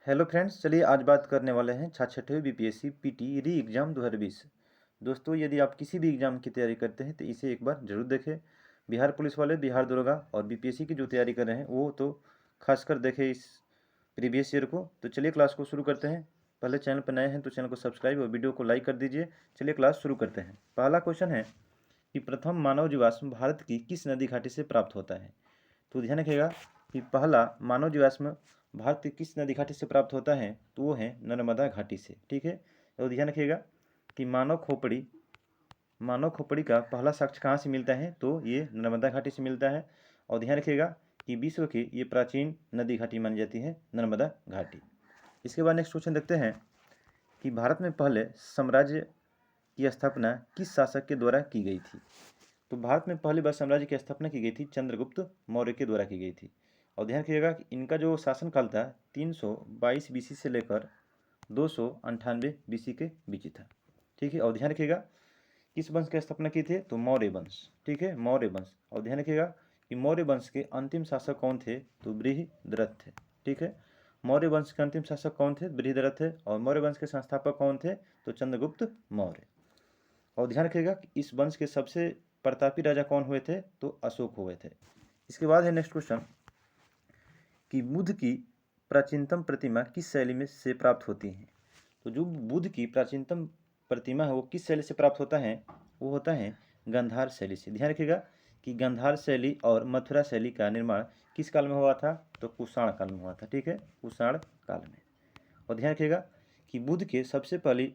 Hello friends, चलिए आज बात करने वाले हैं छठवें बीपीएससी पीटी री एग्ज़ाम 2020। दोस्तों, यदि आप किसी भी एग्ज़ाम की तैयारी करते हैं तो इसे एक बार ज़रूर देखें। बिहार पुलिस वाले, बिहार दरोगा और बीपीएससी की जो तैयारी कर रहे हैं वो तो खासकर देखें इस प्रीवियस ईयर को। तो चलिए क्लास को शुरू करते हैं। पहले चैनल पर नए हैं तो चैनल को सब्सक्राइब और वीडियो को लाइक कर दीजिए। चलिए क्लास शुरू करते हैं। पहला क्वेश्चन है कि प्रथम मानव जीवाश्म भारत की किस नदी घाटी से प्राप्त होता है। तो ध्यान रखिएगा कि पहला मानव जीवाश्म भारत की किस नदी घाटी से प्राप्त होता है, तो वो है नर्मदा घाटी से। ठीक है, तो ध्यान रखिएगा कि मानव खोपड़ी का पहला साक्ष्य कहाँ से मिलता है, तो ये नर्मदा घाटी से मिलता है। और ध्यान रखिएगा कि विश्व की ये प्राचीन नदी घाटी मानी जाती है नर्मदा घाटी। इसके बाद नेक्स्ट क्वेश्चन देखते हैं कि भारत में पहले साम्राज्य की स्थापना किस शासक के द्वारा की गई थी। तो भारत में पहली बार साम्राज्य की स्थापना की गई थी चंद्रगुप्त मौर्य के द्वारा की गई थी। और ध्यान रखिएगा कि इनका जो शासनकाल था 322 बीसी से लेकर 298 बीसी के बीच था। ठीक है, और ध्यान रखिएगा किस वंश की स्थापना की थी, तो मौर्य वंश। ठीक है, मौर्य वंश। और ध्यान रखिएगा कि मौर्य वंश के अंतिम शासक कौन थे, तो बृहद्रथ थे। ठीक है, मौर्य वंश के अंतिम शासक कौन थे, बृहद्रथ थे। और मौर्य वंश के संस्थापक कौन थे, तो चंद्रगुप्त मौर्य। और ध्यान रखिएगा कि इस वंश के सबसे प्रतापी राजा कौन हुए थे, तो अशोक हुए थे। इसके बाद है नेक्स्ट क्वेश्चन कि बुद्ध की प्राचीनतम प्रतिमा किस शैली में से प्राप्त होती है। तो जो बुद्ध की प्राचीनतम प्रतिमा है वो किस शैली से प्राप्त होता है, वो होता है गांधार शैली से। ध्यान रखिएगा कि गांधार शैली और मथुरा शैली का निर्माण किस काल में हुआ था, तो कुषाण काल में हुआ था। ठीक है, कुषाण काल में। और ध्यान रखिएगा कि बुद्ध के सबसे पहली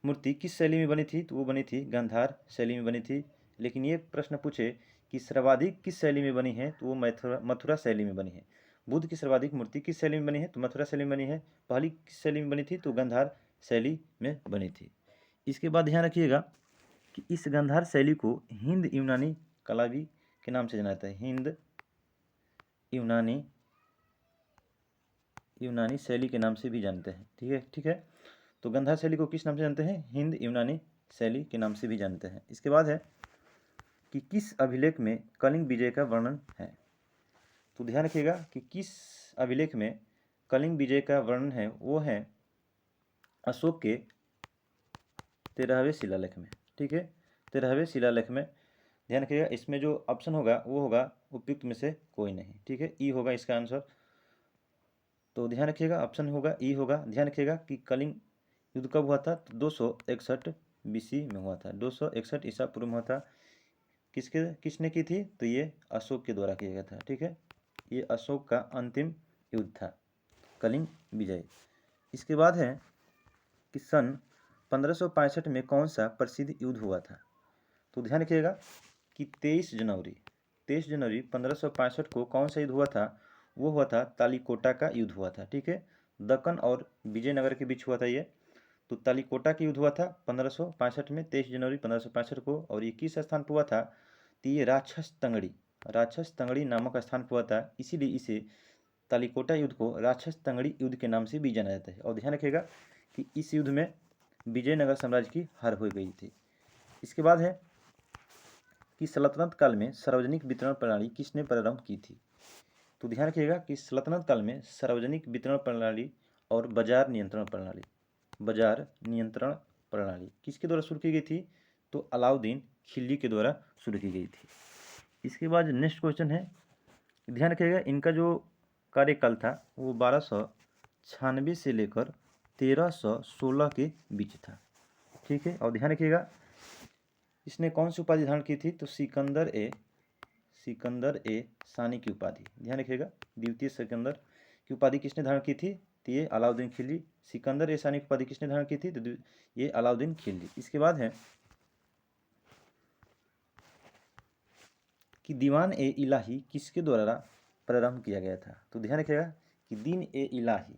मूर्ति किस शैली में बनी थी, तो वो बनी थी गांधार शैली में बनी थी। लेकिन ये प्रश्न पूछे कि सर्वाधिक किस शैली में बनी है, तो वो मथुरा शैली में बनी है। बुद्ध की सर्वाधिक मूर्ति किस शैली में बनी है, तो मथुरा शैली में बनी है। पहली किस शैली में बनी थी, तो गांधार शैली में बनी थी। इसके बाद ध्यान रखिएगा कि इस गांधार शैली को हिंद यूनानी कला भी के नाम से जाना जाता है। हिंद यूनानी शैली के नाम से भी जानते हैं। ठीक है, तो गांधार शैली को किस नाम से जानते हैं, हिंद यूनानी शैली के नाम से भी जानते हैं। इसके बाद है कि किस अभिलेख में कलिंग विजय का वर्णन है। तो ध्यान रखिएगा कि किस अभिलेख में कलिंग विजय का वर्णन है, वो है अशोक के 13वें शिलालेख में। ठीक है, 13वें शिलालेख में। ध्यान रखिएगा इसमें जो ऑप्शन होगा वो होगा उपयुक्त में से कोई नहीं। ठीक है, ई होगा इसका आंसर। तो ध्यान रखिएगा ऑप्शन होगा ई होगा। ध्यान रखिएगा कि कलिंग युद्ध कब हुआ था, तो 261 बीसी में हुआ था। 261 ईसा पूर्व में हुआ था। किसने की थी, तो ये अशोक के द्वारा किया गया था। ठीक है, ये अशोक का अंतिम युद्ध था, कलिंग विजय। इसके बाद है कि सन 1565 में कौन सा प्रसिद्ध युद्ध हुआ था। तो ध्यान रखिएगा कि 23 जनवरी 1565 को कौन सा युद्ध हुआ था, वो हुआ था तालीकोटा का युद्ध हुआ था। ठीक है, दक्कन और विजयनगर के बीच हुआ था ये। तो तालीकोटा का युद्ध हुआ था 1565 में, 23 जनवरी 1565 को। और ये किस स्थान पर हुआ था, तो ये राक्षस तंगड़ी नामक स्थान पर हुआ था। इसीलिए इसे तालीकोटा युद्ध को राक्षस तंगड़ी युद्ध के नाम से भी जाना जाता है। और ध्यान रखिएगा कि इस युद्ध में विजयनगर साम्राज्य की हार हो गई थी। इसके बाद है कि सल्तनत काल में सार्वजनिक वितरण प्रणाली किसने प्रारंभ की थी। तो ध्यान रखिएगा कि सल्तनत काल में सार्वजनिक वितरण प्रणाली और बाजार नियंत्रण प्रणाली किसके द्वारा शुरू की गई थी, तो अलाउद्दीन खिलजी के द्वारा शुरू की गई थी। इसके बाद नेक्स्ट क्वेश्चन है, ध्यान रखिएगा इनका जो कार्यकाल था वो 1296 से लेकर 1316 के बीच था। ठीक है, और ध्यान रखिएगा इसने कौन सी उपाधि धारण की थी, तो सिकंदर ए सानी की उपाधि। ध्यान रखिएगा द्वितीय सिकंदर की उपाधि किसने धारण की थी, तो ये अलाउद्दीन खिलजी। सिकंदर ए सानी की उपाधि किसने धारण की थी, तो ये अलाउद्दीन खिलजी। इसके बाद है कि दीवान ए इलाही किसके द्वारा प्रारंभ किया गया था। तो ध्यान रखिएगा कि दीन ए इलाही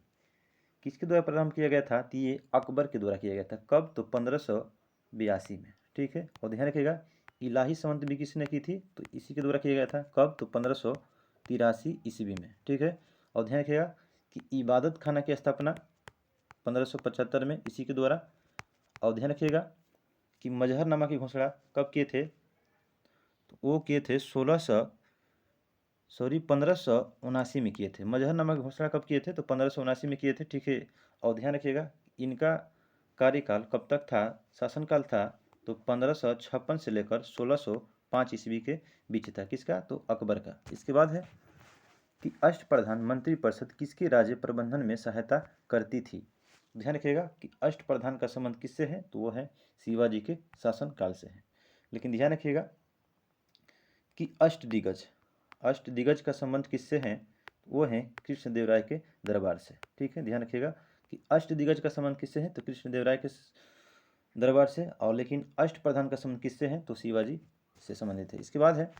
किसके द्वारा प्रारंभ किया गया था, तो ये अकबर के द्वारा किया गया था। कब, तो 1582 में। ठीक है, और ध्यान रखिएगा इलाही संवत भी किसने की थी, तो इसी के द्वारा किया गया था। कब, तो 1583 ईस्वी में। ठीक है, और ध्यान रखिएगा कि इबादत खाना की स्थापना 1575 में इसी के द्वारा। और ध्यान रखिएगा कि मजहरनामा की घोषणा कब किए थे, तो वो किए थे सॉरी 1579 में किए थे। मजहरनामा की घोषणा कब किए थे? तो 1579 में किए थे, ठीक है। और ध्यान रखिएगा इनका कार्यकाल कब तक था, शासनकाल था, तो 1556 से लेकर 1605 ईस्वी के बीच था। किसका? तो अकबर का। इसके बाद है कि अष्टप्रधान मंत्रिपरिषद किसके राज्य प्रबंधन में सहायता करती थी? ध्यान रखिएगा कि अष्टप्रधान का संबंध किससे है? तो वो है शिवाजी के शासनकाल से है। लेकिन ध्यान रखिएगा कि अष्टदिग्गज का संबंध किससे है? वो है कृष्णदेवराय के दरबार से, ठीक है। ध्यान रखिएगा कि अष्टदिग्गज का संबंध किससे है? तो कृष्णदेवराय के दरबार से। और लेकिन अष्टप्रधान का संबंध किससे है? तो शिवाजी से संबंधित है। इसके बाद है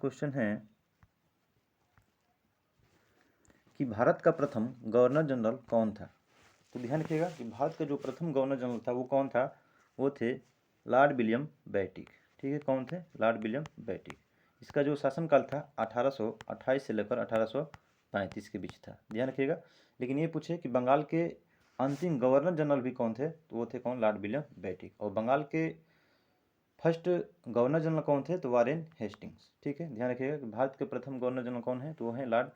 क्वेश्चन है कि भारत का प्रथम गवर्नर जनरल कौन था? तो ध्यान रखिएगा कि भारत का जो प्रथम गवर्नर जनरल था वो कौन था? वो थे लॉर्ड विलियम बेंटिक, ठीक है। कौन थे? Lord William Bentinck. इसका जो शासनकाल था 1828 से लेकर 1835 के बीच था। ध्यान रखिएगा। लेकिन ये पूछे कि बंगाल के अंतिम गवर्नर जनरल भी कौन थे? तो वो थे कौन? Lord William Bentinck. और बंगाल के फर्स्ट गवर्नर जनरल कौन थे? तो वारेन हेस्टिंग्स, ठीक है। ध्यान रखिएगा कि भारत के प्रथम गवर्नर जनरल कौन है? तो वो है लॉर्ड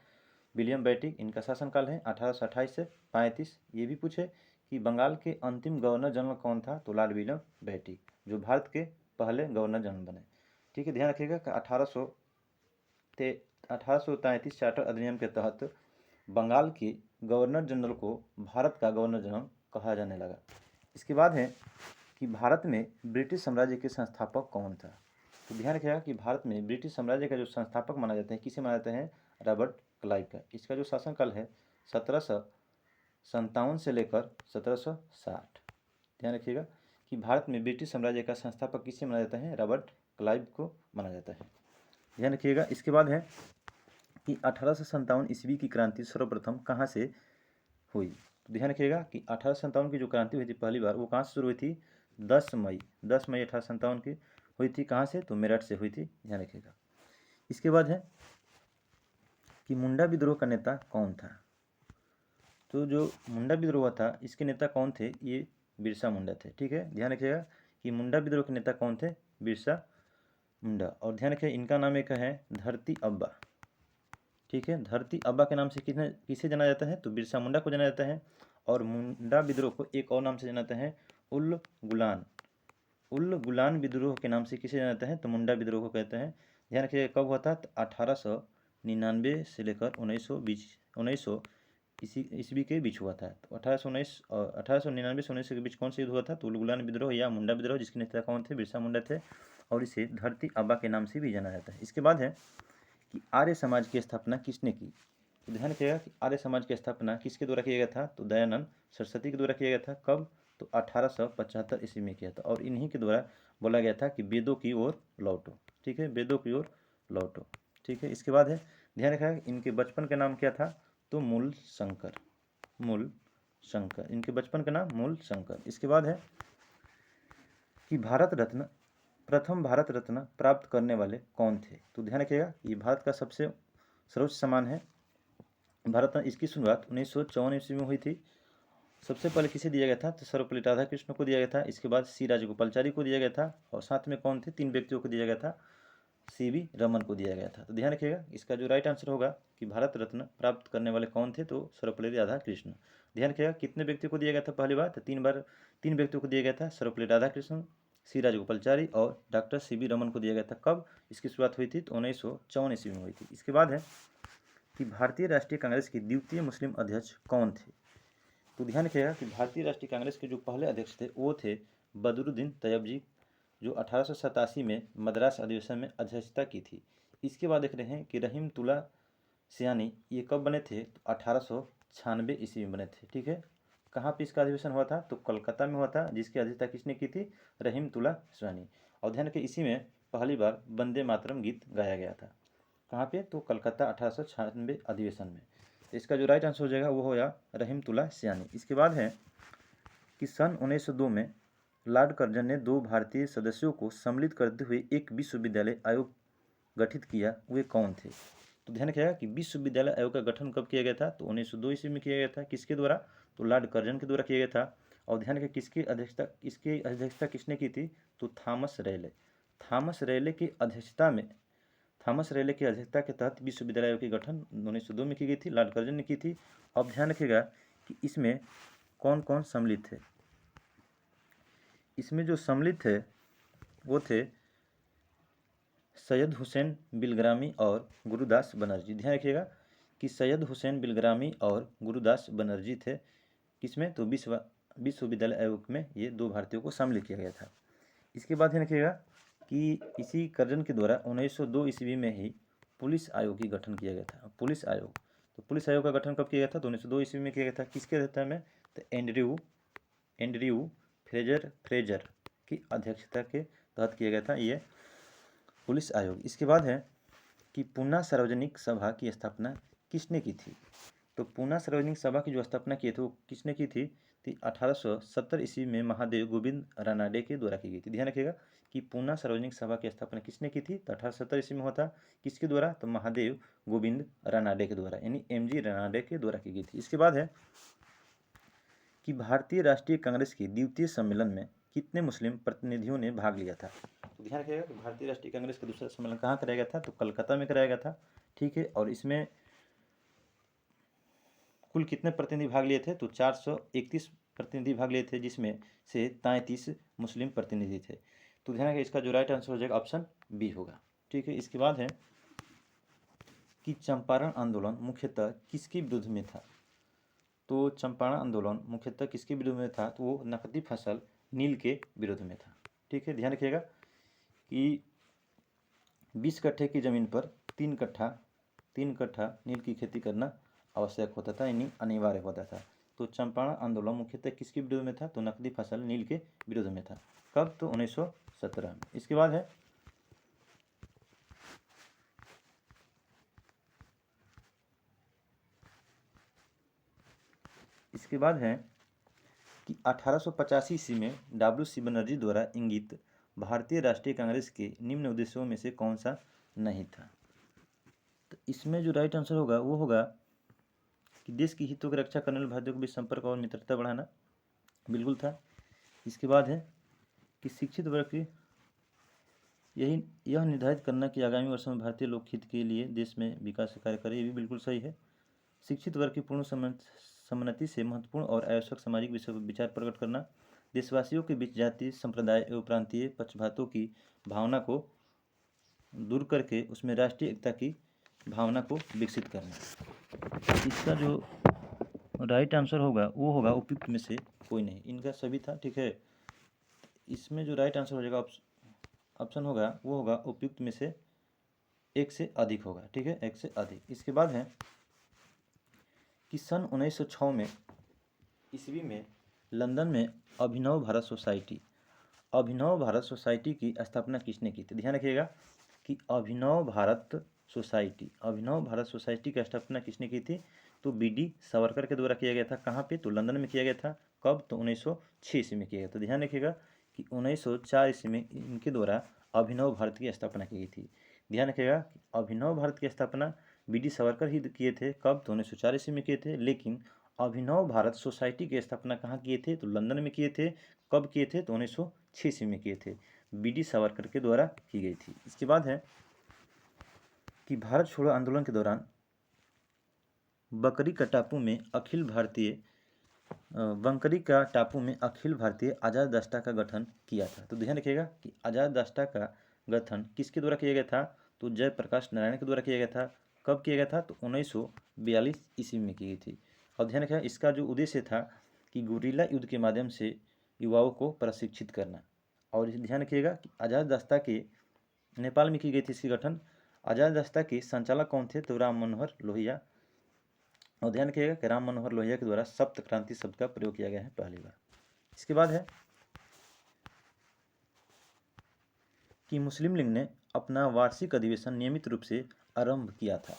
विलियम बेंटिक। इनका शासनकाल है 1828 से 35। ये भी पूछे कि बंगाल के अंतिम गवर्नर जनरल कौन था? तो लॉर्ड विलियम बेंटिक, जो भारत के पहले गवर्नर जनरल बने, ठीक है। ध्यान रखिएगा कि 1833 चार्टर अधिनियम के तहत बंगाल के गवर्नर जनरल को भारत का गवर्नर जनरल कहा जाने लगा। इसके बाद है कि भारत में ब्रिटिश साम्राज्य के संस्थापक कौन था? तो ध्यान रखिएगा कि भारत में ब्रिटिश साम्राज्य का जो संस्थापक माना जाता है, किसे माना जाता है? रॉबर्ट क्लाइव का। इसका जो शासनकाल है 1757 से लेकर 1760। ध्यान रखिएगा कि भारत में ब्रिटिश साम्राज्य का संस्थापक किसे माना जाता है? रॉबर्ट क्लाइव को माना जाता है। ध्यान रखिएगा। इसके बाद है कि 1857 ईस्वी की क्रांति सर्वप्रथम कहाँ से हुई? तो ध्यान रखिएगा कि 1857 की जो क्रांति हुई थी पहली बार, वो कहाँ से शुरू हुई थी? 10 मई 1857 की हुई थी। कहाँ से? तो मेरठ से हुई थी। ध्यान रखिएगा। इसके बाद है कि मुंडा विद्रोह का नेता कौन था? तो जो मुंडा विद्रोह था इसके नेता कौन थे? ये बिरसा मुंडा थे, ठीक है। ध्यान रखिएगा कि मुंडा विद्रोह के नेता कौन थे? बिरसा मुंडा। और ध्यान रखिए इनका नाम एक है धरती अब्बा, ठीक है। धरती अब्बा के नाम से किसे जाना जाता है? तो बिरसा मुंडा को जाना जाता है। और मुंडा विद्रोह को एक और नाम से जाना जाता है उल गुलान विद्रोह के नाम से किसे जाना जाता है? तो मुंडा विद्रोह को कहते हैं। ध्यान रखिए कब हुआ था? तो 1899 से लेकर 1900 ईस्वी के बीच हुआ था। तो 1899 से 1900 के बीच कौन सा युद्ध हुआ था? तो उल गुलान विद्रोह या मुंडा विद्रोह, जिसके नेता कौन थे? बिरसा मुंडा थे। और इसे धरती अब्बा के नाम से भी जाना जाता है। इसके बाद है कि आर्य समाज की स्थापना किसने की? तो ध्यान रखिएगा कि आर्य समाज की स्थापना किसके द्वारा किया गया था? तो दयानंद सरस्वती के द्वारा किया गया था। कब? तो 1875 ईस्वी में किया था। और इन्हीं के द्वारा बोला गया था कि वेदों की ओर लौटो, ठीक है। वेदों की ओर लौटो, ठीक है। इसके बाद है ध्यान रखिएगा इनके बचपन का नाम क्या था? तो मूल शंकर। इनके बचपन का नाम मूल शंकर। इसके बाद है कि प्रथम भारत रत्न प्राप्त करने वाले कौन थे? तो ध्यान रखिएगा ये भारत का सबसे सर्वोच्च सम्मान है भारत रत्न। इसकी शुरुआत 1954 ईस्वी में हुई थी। सबसे पहले किसे दिया गया था? तो सर्वपल्ली राधा कृष्ण को दिया गया था। इसके बाद सी राजगोपालचारी को दिया गया था। और साथ में कौन थे? 3 व्यक्तियों को दिया गया था। सीवी रमन को दिया गया था। तो ध्यान रखिएगा इसका जो राइट आंसर होगा कि भारत रत्न प्राप्त करने वाले कौन थे? तो सर्वपल्ली राधा कृष्ण। ध्यान रखिएगा कितने व्यक्तियों को दिया गया था पहली बार? तो 3 व्यक्तियों को दिया गया था। सर्वपल्ली राधा कृष्ण, सी राजगोपालचारी और डॉक्टर सीवी रमन को दिया गया था। कब इसकी शुरुआत हुई थी? तो 1954 ईस्वी में हुई थी। इसके बाद है कि भारतीय राष्ट्रीय कांग्रेस के द्वितीय मुस्लिम अध्यक्ष कौन थे? तो ध्यान रखिएगा कि भारतीय राष्ट्रीय कांग्रेस के जो पहले अध्यक्ष थे वो थे बदरुद्दीन तैयबजी, जो 1887 में मद्रास अधिवेशन में अध्यक्षता की थी। इसके बाद देख रहे हैं कि रहीमतुल्ला सियानी, ये कब बने थे? तो 1896 ईस्वी में बने थे, ठीक है। कहाँ पे इसका अधिवेशन हुआ था? तो कोलकाता में हुआ था, जिसकी अध्यक्षता किसने की थी? रहीमतुल्ला सियानी। और ध्यान रखिए इसी में पहली बार वंदे मातरम गीत गाया गया था। कहाँ पे? तो कलकत्ता 1896 अधिवेशन में। तो इसका जो राइट आंसर हो जाएगा वो होगा रहीमतुल्ला सियानी। इसके बाद है कि सन 1902 में लॉर्ड कर्जन ने 2 भारतीय सदस्यों को सम्मिलित करते हुए एक विश्वविद्यालय आयोग गठित किया। वे कौन थे? तो ध्यान रखिएगा कि विश्वविद्यालय आयोग का गठन कब किया गया था? तो 1902 ईस्वी में किया गया था। किसके द्वारा? तो लॉर्ड कर्जन के द्वारा किया गया था। और ध्यान रखिए इसकी अध्यक्षता किसने की थी, तो थॉमस रेले। थॉमस रेले की अध्यक्षता के तहत विश्वविद्यालय आयोग की गठन 1902 में की गई थी, लॉर्ड कर्जन ने की थी। अब ध्यान रखिएगा कि इसमें कौन कौन सम्मिलित थे। इसमें जो सम्मिलित थे वो थे सैयद हुसैन बिलग्रामी और गुरुदास बनर्जी। ध्यान रखिएगा कि सैयद हुसैन बिलग्रामी और गुरुदास बनर्जी थे किसमें, तो विश्वविद्यालय आयोग में ये 2 भारतीयों को सम्मिलित किया गया था। इसके बाद ध्यान रखिएगा कि इसी कर्जन के द्वारा 1902 ईस्वी में ही पुलिस आयोग की गठन किया गया था। पुलिस आयोग, तो पुलिस आयोग का गठन कब किया गया था, तो 1902 ईस्वी में किया गया था। किसके अध्यक्षता में, तो एंड्रयू फ्रेजर की अध्यक्षता के तहत किया गया था ये पुलिस आयोग। इसके बाद है कि पूना सार्वजनिक सभा की स्थापना किसने की थी, तो पूना सार्वजनिक सभा की जो स्थापना की थी वो किसने की थी, 1870 ईस्वी में महादेव गोविंद रानाडे के द्वारा की गई थी। ध्यान रखिएगा कि पूना सार्वजनिक सभा की स्थापना किसने की थी, तो 1870 ईस्वी में हुआ था। किसके द्वारा, तो महादेव गोविंद रानाडे के द्वारा, यानी MG रानाडे के द्वारा की गई थी। इसके बाद है कि भारतीय राष्ट्रीय कांग्रेस के द्वितीय सम्मेलन में कितने मुस्लिम प्रतिनिधियों ने भाग लिया था। तो ध्यान रखिएगा कि भारतीय राष्ट्रीय कांग्रेस का दूसरा सम्मेलन कहाँ कराया गया था, तो कलकत्ता में कराया गया था। ठीक है, और इसमें कुल कितने प्रतिनिधि भाग लिए थे, तो 431 प्रतिनिधि भाग लिए थे, जिसमें से 33 मुस्लिम प्रतिनिधि थे। तो ध्यान रखिए इसका जो राइट आंसर हो जाएगा ऑप्शन बी होगा। ठीक है, इसके बाद है कि चंपारण आंदोलन मुख्यतः किसके विरुद्ध में था, तो चंपारण आंदोलन मुख्यतः किसके विरुद्ध में था, तो वो नकदी फसल नील के विरुद्ध में था। ठीक है, ध्यान रखिएगा कि 20 कट्ठे की जमीन पर 3 कट्ठा नील की खेती करना आवश्यक होता था, यानी अनिवार्य होता था। तो चंपारण आंदोलन मुख्यतः किसके विरुद्ध में था, तो नकदी फसल नील के विरुद्ध में था। कब, तो 1917 में। इसके बाद है कि 1885 ईस्वी में WC बनर्जी द्वारा इंगित भारतीय राष्ट्रीय कांग्रेस के निम्न उद्देश्यों में से कौन सा नहीं था। तो इसमें जो राइट आंसर होगा वो होगा कि देश की हितों की रक्षा करने वाले भारतीयों के बीच संपर्क और मित्रता बढ़ाना, बिल्कुल था। इसके बाद है कि शिक्षित वर्ग की यह निर्धारित करना कि आगामी वर्षों में भारतीय लोक हित के लिए देश में विकास कार्य करे, ये भी बिल्कुल सही है। शिक्षित वर्ग की पूर्ण सम्मति से महत्वपूर्ण और आवश्यक सामाजिक विषय पर विचार प्रकट करना, देशवासियों के बीच जाति, संप्रदाय एवं प्रांतीय पक्षपातों की भावना को दूर करके उसमें राष्ट्रीय एकता की भावना को विकसित करना। इसका जो राइट आंसर होगा वो होगा उपयुक्त में से कोई नहीं, इनका सभी था। ठीक है, इसमें जो राइट आंसर हो जाएगा ऑप्शन होगा वो होगा उपयुक्त में से एक से अधिक होगा। ठीक है, एक से अधिक। इसके बाद है कि सन 1906 ईस्वी में लंदन में अभिनव भारत सोसाइटी की स्थापना किसने की थी। ध्यान रखिएगा कि अभिनव भारत सोसाइटी की स्थापना किसने की थी, तो BD सावरकर के द्वारा किया गया था। कहाँ पे, तो लंदन में किया गया था। कब, तो 1906 ईस्वी में किया गया। तो ध्यान रखिएगा कि 1904 ईस्वी में इनके द्वारा अभिनव भारत की स्थापना की गई थी। ध्यान रखिएगा कि अभिनव भारत की स्थापना BD सावरकर ही किए थे। कब, तो 1904 ईस्वी में किए थे। लेकिन अभिनव भारत सोसाइटी की स्थापना कहाँ किए थे, तो लंदन में किए थे। कब किए थे, तो 1906 ईस्वी में किए थे, BD सावरकर के द्वारा की गई थी। इसके बाद है कि भारत छोड़ो आंदोलन के दौरान बंकरी का टापू में अखिल भारतीय आज़ाद राष्ट्र का गठन किया था। तो ध्यान रखिएगा कि आज़ाद राष्ट्र का गठन किसके द्वारा किया गया था, तो जयप्रकाश नारायण के द्वारा किया गया था। कब किया गया था, तो 1942 ईस्वी में की गई थी। और ध्यान रखिएगा इसका जो उद्देश्य था कि गुरिल्ला युद्ध के माध्यम से युवाओं को प्रशिक्षित करना। और ध्यान रखिएगा कि आज़ाद राष्ट्र के नेपाल में की गई थी इसकी गठन। आज़ाद राष्ट्र के संचालक कौन थे, तो राम मनोहर लोहिया। और ध्यान रखिएगा कि राम मनोहर लोहिया के द्वारा सप्त क्रांति शब्द का प्रयोग किया गया है पहली बार। इसके बाद है कि मुस्लिम लीग ने अपना वार्षिक अधिवेशन नियमित रूप से आरंभ किया था।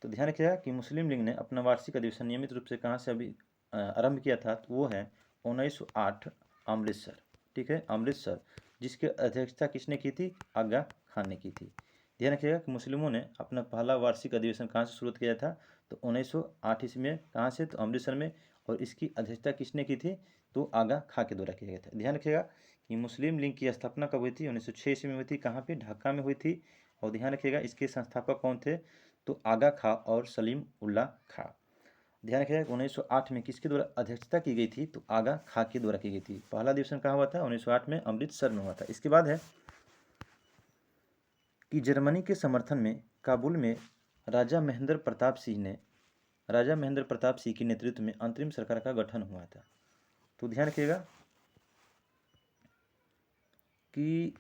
तो ध्यान रखिएगा कि मुस्लिम लीग ने अपना वार्षिक अधिवेशन नियमित रूप से कहाँ से अभी आरंभ किया था, तो वो है 1908 अमृतसर। ठीक है, अमृतसर, जिसकी अध्यक्षता किसने की थी, आगा खान ने की थी। ध्यान रखिएगा कि मुस्लिमों ने अपना पहला वार्षिक अधिवेशन कहाँ से शुरू किया था, तो 1908 ईस्वी में। कहाँ से, तो अमृतसर में। और इसकी अध्यक्षता किसने की थी? तो आगा खां के द्वारा किया गया था। ध्यान रखिएगा कि मुस्लिम लीग की स्थापना कब हुई थी? 1906 ईस्वी में हुई थी। कहाँ पे? ढाका में हुई थी। और ध्यान रखिएगा इसके संस्थापक कौन थे? तो आगा खां और सलीम उल्लाह खां। ध्यान रखिएगा 1908 में किसके द्वारा अध्यक्षता की गई थी? तो आगा खां के द्वारा की गई थी। पहला अधिवेशन कहाँ हुआ था? 1908 में अमृतसर में हुआ था। इसके बाद है कि जर्मनी के समर्थन में काबुल में राजा महेंद्र प्रताप सिंह के नेतृत्व में अंतरिम सरकार का गठन हुआ था। तो ध्यान रखिएगा कि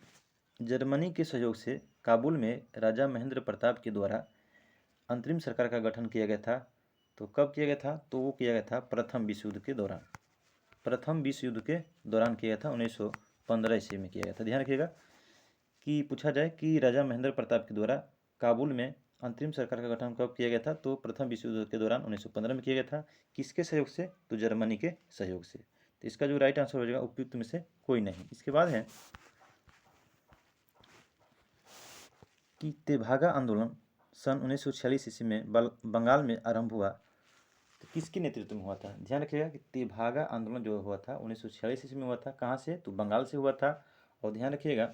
जर्मनी के सहयोग से काबुल में राजा महेंद्र प्रताप के द्वारा अंतरिम सरकार का गठन किया गया था। तो कब किया गया था? तो वो किया गया था प्रथम विश्व युद्ध के दौरान। प्रथम विश्व युद्ध के दौरान किया गया था, 1915 ईस्वी में किया गया था। ध्यान रखिएगा कि पूछा जाए कि राजा महेंद्र प्रताप के द्वारा काबुल में अंतरिम सरकार का गठन कब किया गया था? तो प्रथम विश्व युद्ध के दौरान 1915 में किया गया था। किसके सहयोग से? तो जर्मनी के सहयोग से। तो इसका जो राइट आंसर हो जाएगा उपयुक्त में से कोई नहीं। इसके बाद है कि तेभागा आंदोलन सन 1946 ईस्वी में बंगाल में आरंभ हुआ। तो किसके नेतृत्व में हुआ था? ध्यान रखिएगा कि तेभागा आंदोलन जो हुआ था 1946 ईस्वी में हुआ था। कहाँ से? तो बंगाल से हुआ था। और ध्यान रखिएगा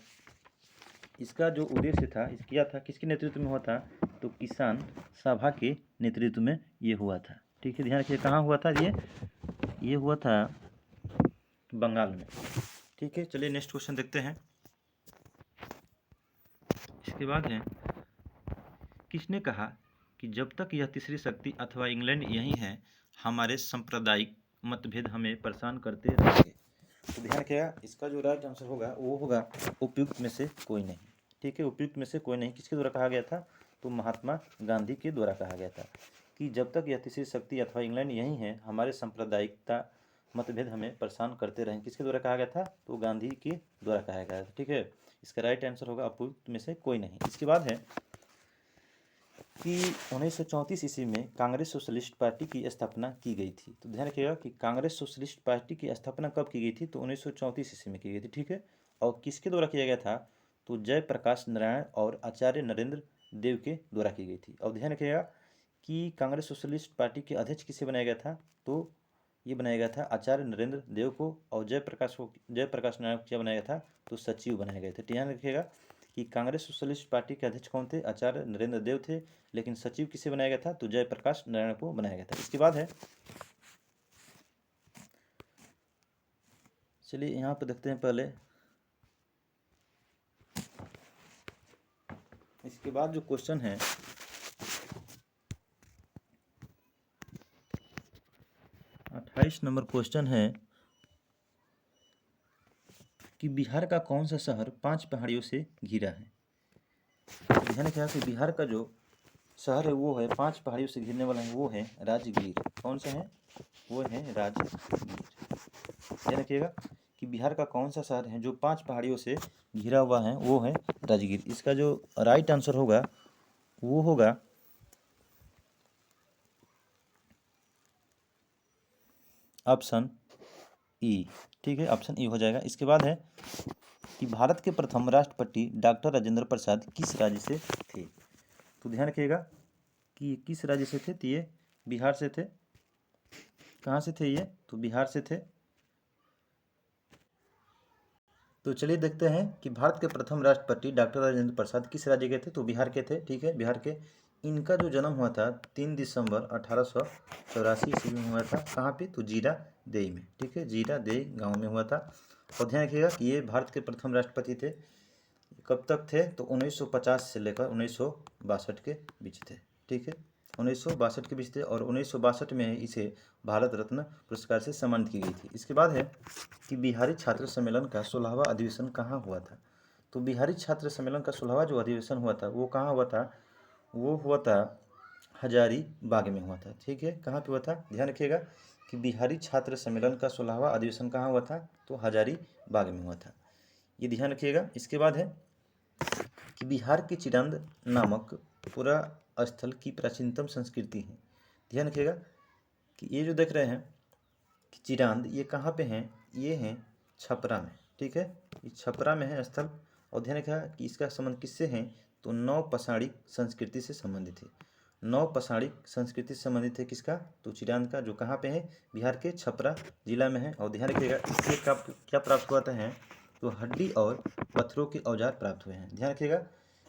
इसका जो उद्देश्य था, इस किया था किसके नेतृत्व में हुआ था? तो किसान सभा के नेतृत्व में ये हुआ था। ठीक है, ध्यान रखिए कहाँ हुआ था? ये हुआ था बंगाल में। ठीक है, चलिए नेक्स्ट क्वेश्चन देखते हैं। इसके बाद है किसने कहा कि जब तक यह तीसरी शक्ति अथवा इंग्लैंड यही है, हमारे सांप्रदायिक मतभेद हमें परेशान करते रहेंगे। तो ध्यान रखिएगा इसका जो राइट आंसर होगा वो होगा उपयुक्त में से कोई नहीं। ठीक है, उपयुक्त में से कोई नहीं किसके द्वारा कहा गया था? तो महात्मा गांधी के द्वारा कहा गया था कि जब तक यह तीसरी शक्ति अथवा इंग्लैंड यही है, हमारे सांप्रदायिकता मतभेद हमें परेशान करते रहें। किसके द्वारा कहा गया था? तो गांधी के द्वारा कहा गया था। ठीक है, इसका राइट आंसर होगा उपयुक्त में से कोई नहीं। इसके बाद है कि 1934 ईस्वी में कांग्रेस सोशलिस्ट पार्टी की स्थापना की गई थी। तो ध्यान रखिएगा कि कांग्रेस सोशलिस्ट पार्टी की स्थापना कब की गई थी? तो 1934 ईस्वी में की गई थी। ठीक है, और किसके द्वारा किया गया था? तो जयप्रकाश नारायण और आचार्य नरेंद्र देव के द्वारा की गई थी। और ध्यान रखिएगा कि कांग्रेस सोशलिस्ट पार्टी के अध्यक्ष किसे बनाया गया था? तो ये बनाया गया था आचार्य नरेंद्र देव को। और जयप्रकाश नारायण को क्या बनाया गया था? तो सचिव बनाए गए थे। ध्यान रखिएगा कि कांग्रेस सोशलिस्ट पार्टी के अध्यक्ष कौन थे? आचार्य नरेंद्र देव थे। लेकिन सचिव किसे बनाया गया था? तो जयप्रकाश नारायण को बनाया गया था। इसके बाद है चलिए यहाँ पर देखते हैं पहले। इसके बाद जो क्वेश्चन है 28 नंबर क्वेश्चन है कि बिहार का कौन सा शहर 5 पहाड़ियों से घिरा है? तो ध्यान रखिएगा कि बिहार का जो शहर है वो है 5 पहाड़ियों से घिरने वाला है, वो है राजगीर। कौन सा है? वो है राजगीर। ध्यान रखिएगा कि बिहार का कौन सा शहर है जो 5 पहाड़ियों से घिरा हुआ है, वो है राजगीर। इसका जो राइट आंसर होगा वो होगा ऑप्शन ई। ठीक है, ऑप्शन ई हो जाएगा। इसके बाद है कि भारत के प्रथम राष्ट्रपति डॉक्टर राजेंद्र प्रसाद किस राज्य से थे? तो ध्यान रखिएगा कि ये किस राज्य से थे? तो ये बिहार से थे। कहाँ से थे ये? तो बिहार से थे। तो चलिए देखते हैं कि भारत के प्रथम राष्ट्रपति डॉक्टर राजेंद्र प्रसाद किस राज्य के थे? तो बिहार के थे। ठीक है, बिहार के। इनका जो जन्म हुआ था 3 दिसंबर 1884 ईस्वी में हुआ था। कहाँ पे? तो जीरादेई में। ठीक है, जीरादेई गांव में हुआ था। और ध्यान रखिएगा कि ये भारत के प्रथम राष्ट्रपति थे। कब तक थे? तो 1950 से लेकर 1962 के बीच थे। ठीक है, 1962 के बीच थे। और 1962 में इसे भारत रत्न पुरस्कार से सम्मानित की गई थी। इसके बाद है कि बिहारी छात्र सम्मेलन का 16वां अधिवेशन कहाँ हुआ था? तो बिहारी छात्र सम्मेलन का 16वां जो अधिवेशन हुआ था वो कहाँ हुआ था? वो हुआ था हजारीबाग में हुआ था। ठीक है, कहाँ पे हुआ था? ध्यान रखिएगा कि बिहारी छात्र सम्मेलन का 16वां अधिवेशन कहाँ हुआ था? तो हजारीबाग में हुआ था। ये ध्यान रखिएगा। इसके बाद है कि बिहार के चिरांद नामक पूरा स्थल की प्राचीनतम संस्कृति है। ध्यान रखिएगा कि ये जो देख रहे हैं कि चिरांद, ये कहाँ पे हैं? ये हैं छपरा में। ठीक है, ये छपरा में है स्थल। और ध्यान रखिएगा कि इसका संबंध किससे है? तो नौ पसाड़ी संस्कृति से संबंधित है। नौपसाणिक संस्कृति से संबंधित है किसका, तो चिरांद का, जो कहाँ पे है, बिहार के छपरा जिला में है। और ध्यान रखिएगा इससे क्या प्राप्त हुआ है, तो हड्डी और पत्थरों के औजार प्राप्त हुए हैं। ध्यान रखिएगा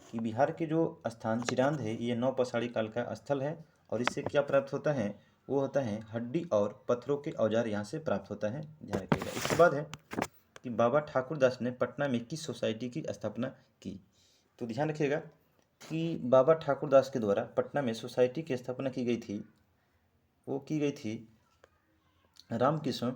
कि बिहार के जो स्थान चिरांद है ये नौपसाड़ी काल का स्थल है, और इससे क्या प्राप्त होता है, वो होता है हड्डी और पत्थरों के औजार यहाँ से प्राप्त होता है। ध्यान रखिएगा। इसके बाद है कि बाबा ठाकुर दास ने पटना में किस सोसाइटी की स्थापना की, तो ध्यान रखिएगा कि बाबा ठाकुर दास के द्वारा पटना में सोसाइटी की स्थापना की गई थी, वो की गई थी रामकृष्ण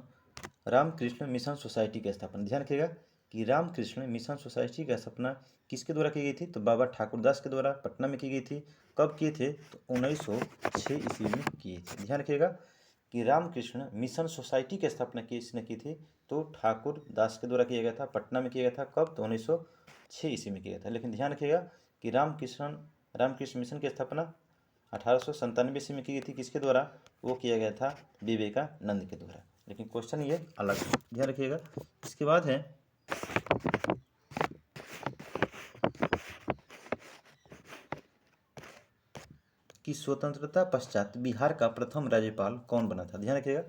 मिशन सोसाइटी की स्थापना। ध्यान रखिएगा कि रामकृष्ण मिशन सोसाइटी की स्थापना किसके द्वारा की गई थी, तो बाबा ठाकुर दास के द्वारा पटना में की गई थी। कब किए थे, तो 1906 ईस्वी में किए थे। ध्यान रखिएगा कि रामकृष्ण मिशन सोसाइटी की स्थापना किसने की थी, तो ठाकुर दास के द्वारा किया गया था, पटना में किया गया था। कब, तो 1906 ईस्वी में किया गया था। लेकिन ध्यान रखिएगा कि रामकृष्ण मिशन की स्थापना 1897 ईस्वी में की गई थी। किसके द्वारा, वो किया गया था विवेकानंद के द्वारा। लेकिन क्वेश्चन ये अलग है, ध्यान रखिएगा। इसके बाद है कि स्वतंत्रता पश्चात बिहार का प्रथम राज्यपाल कौन बना था। ध्यान रखिएगा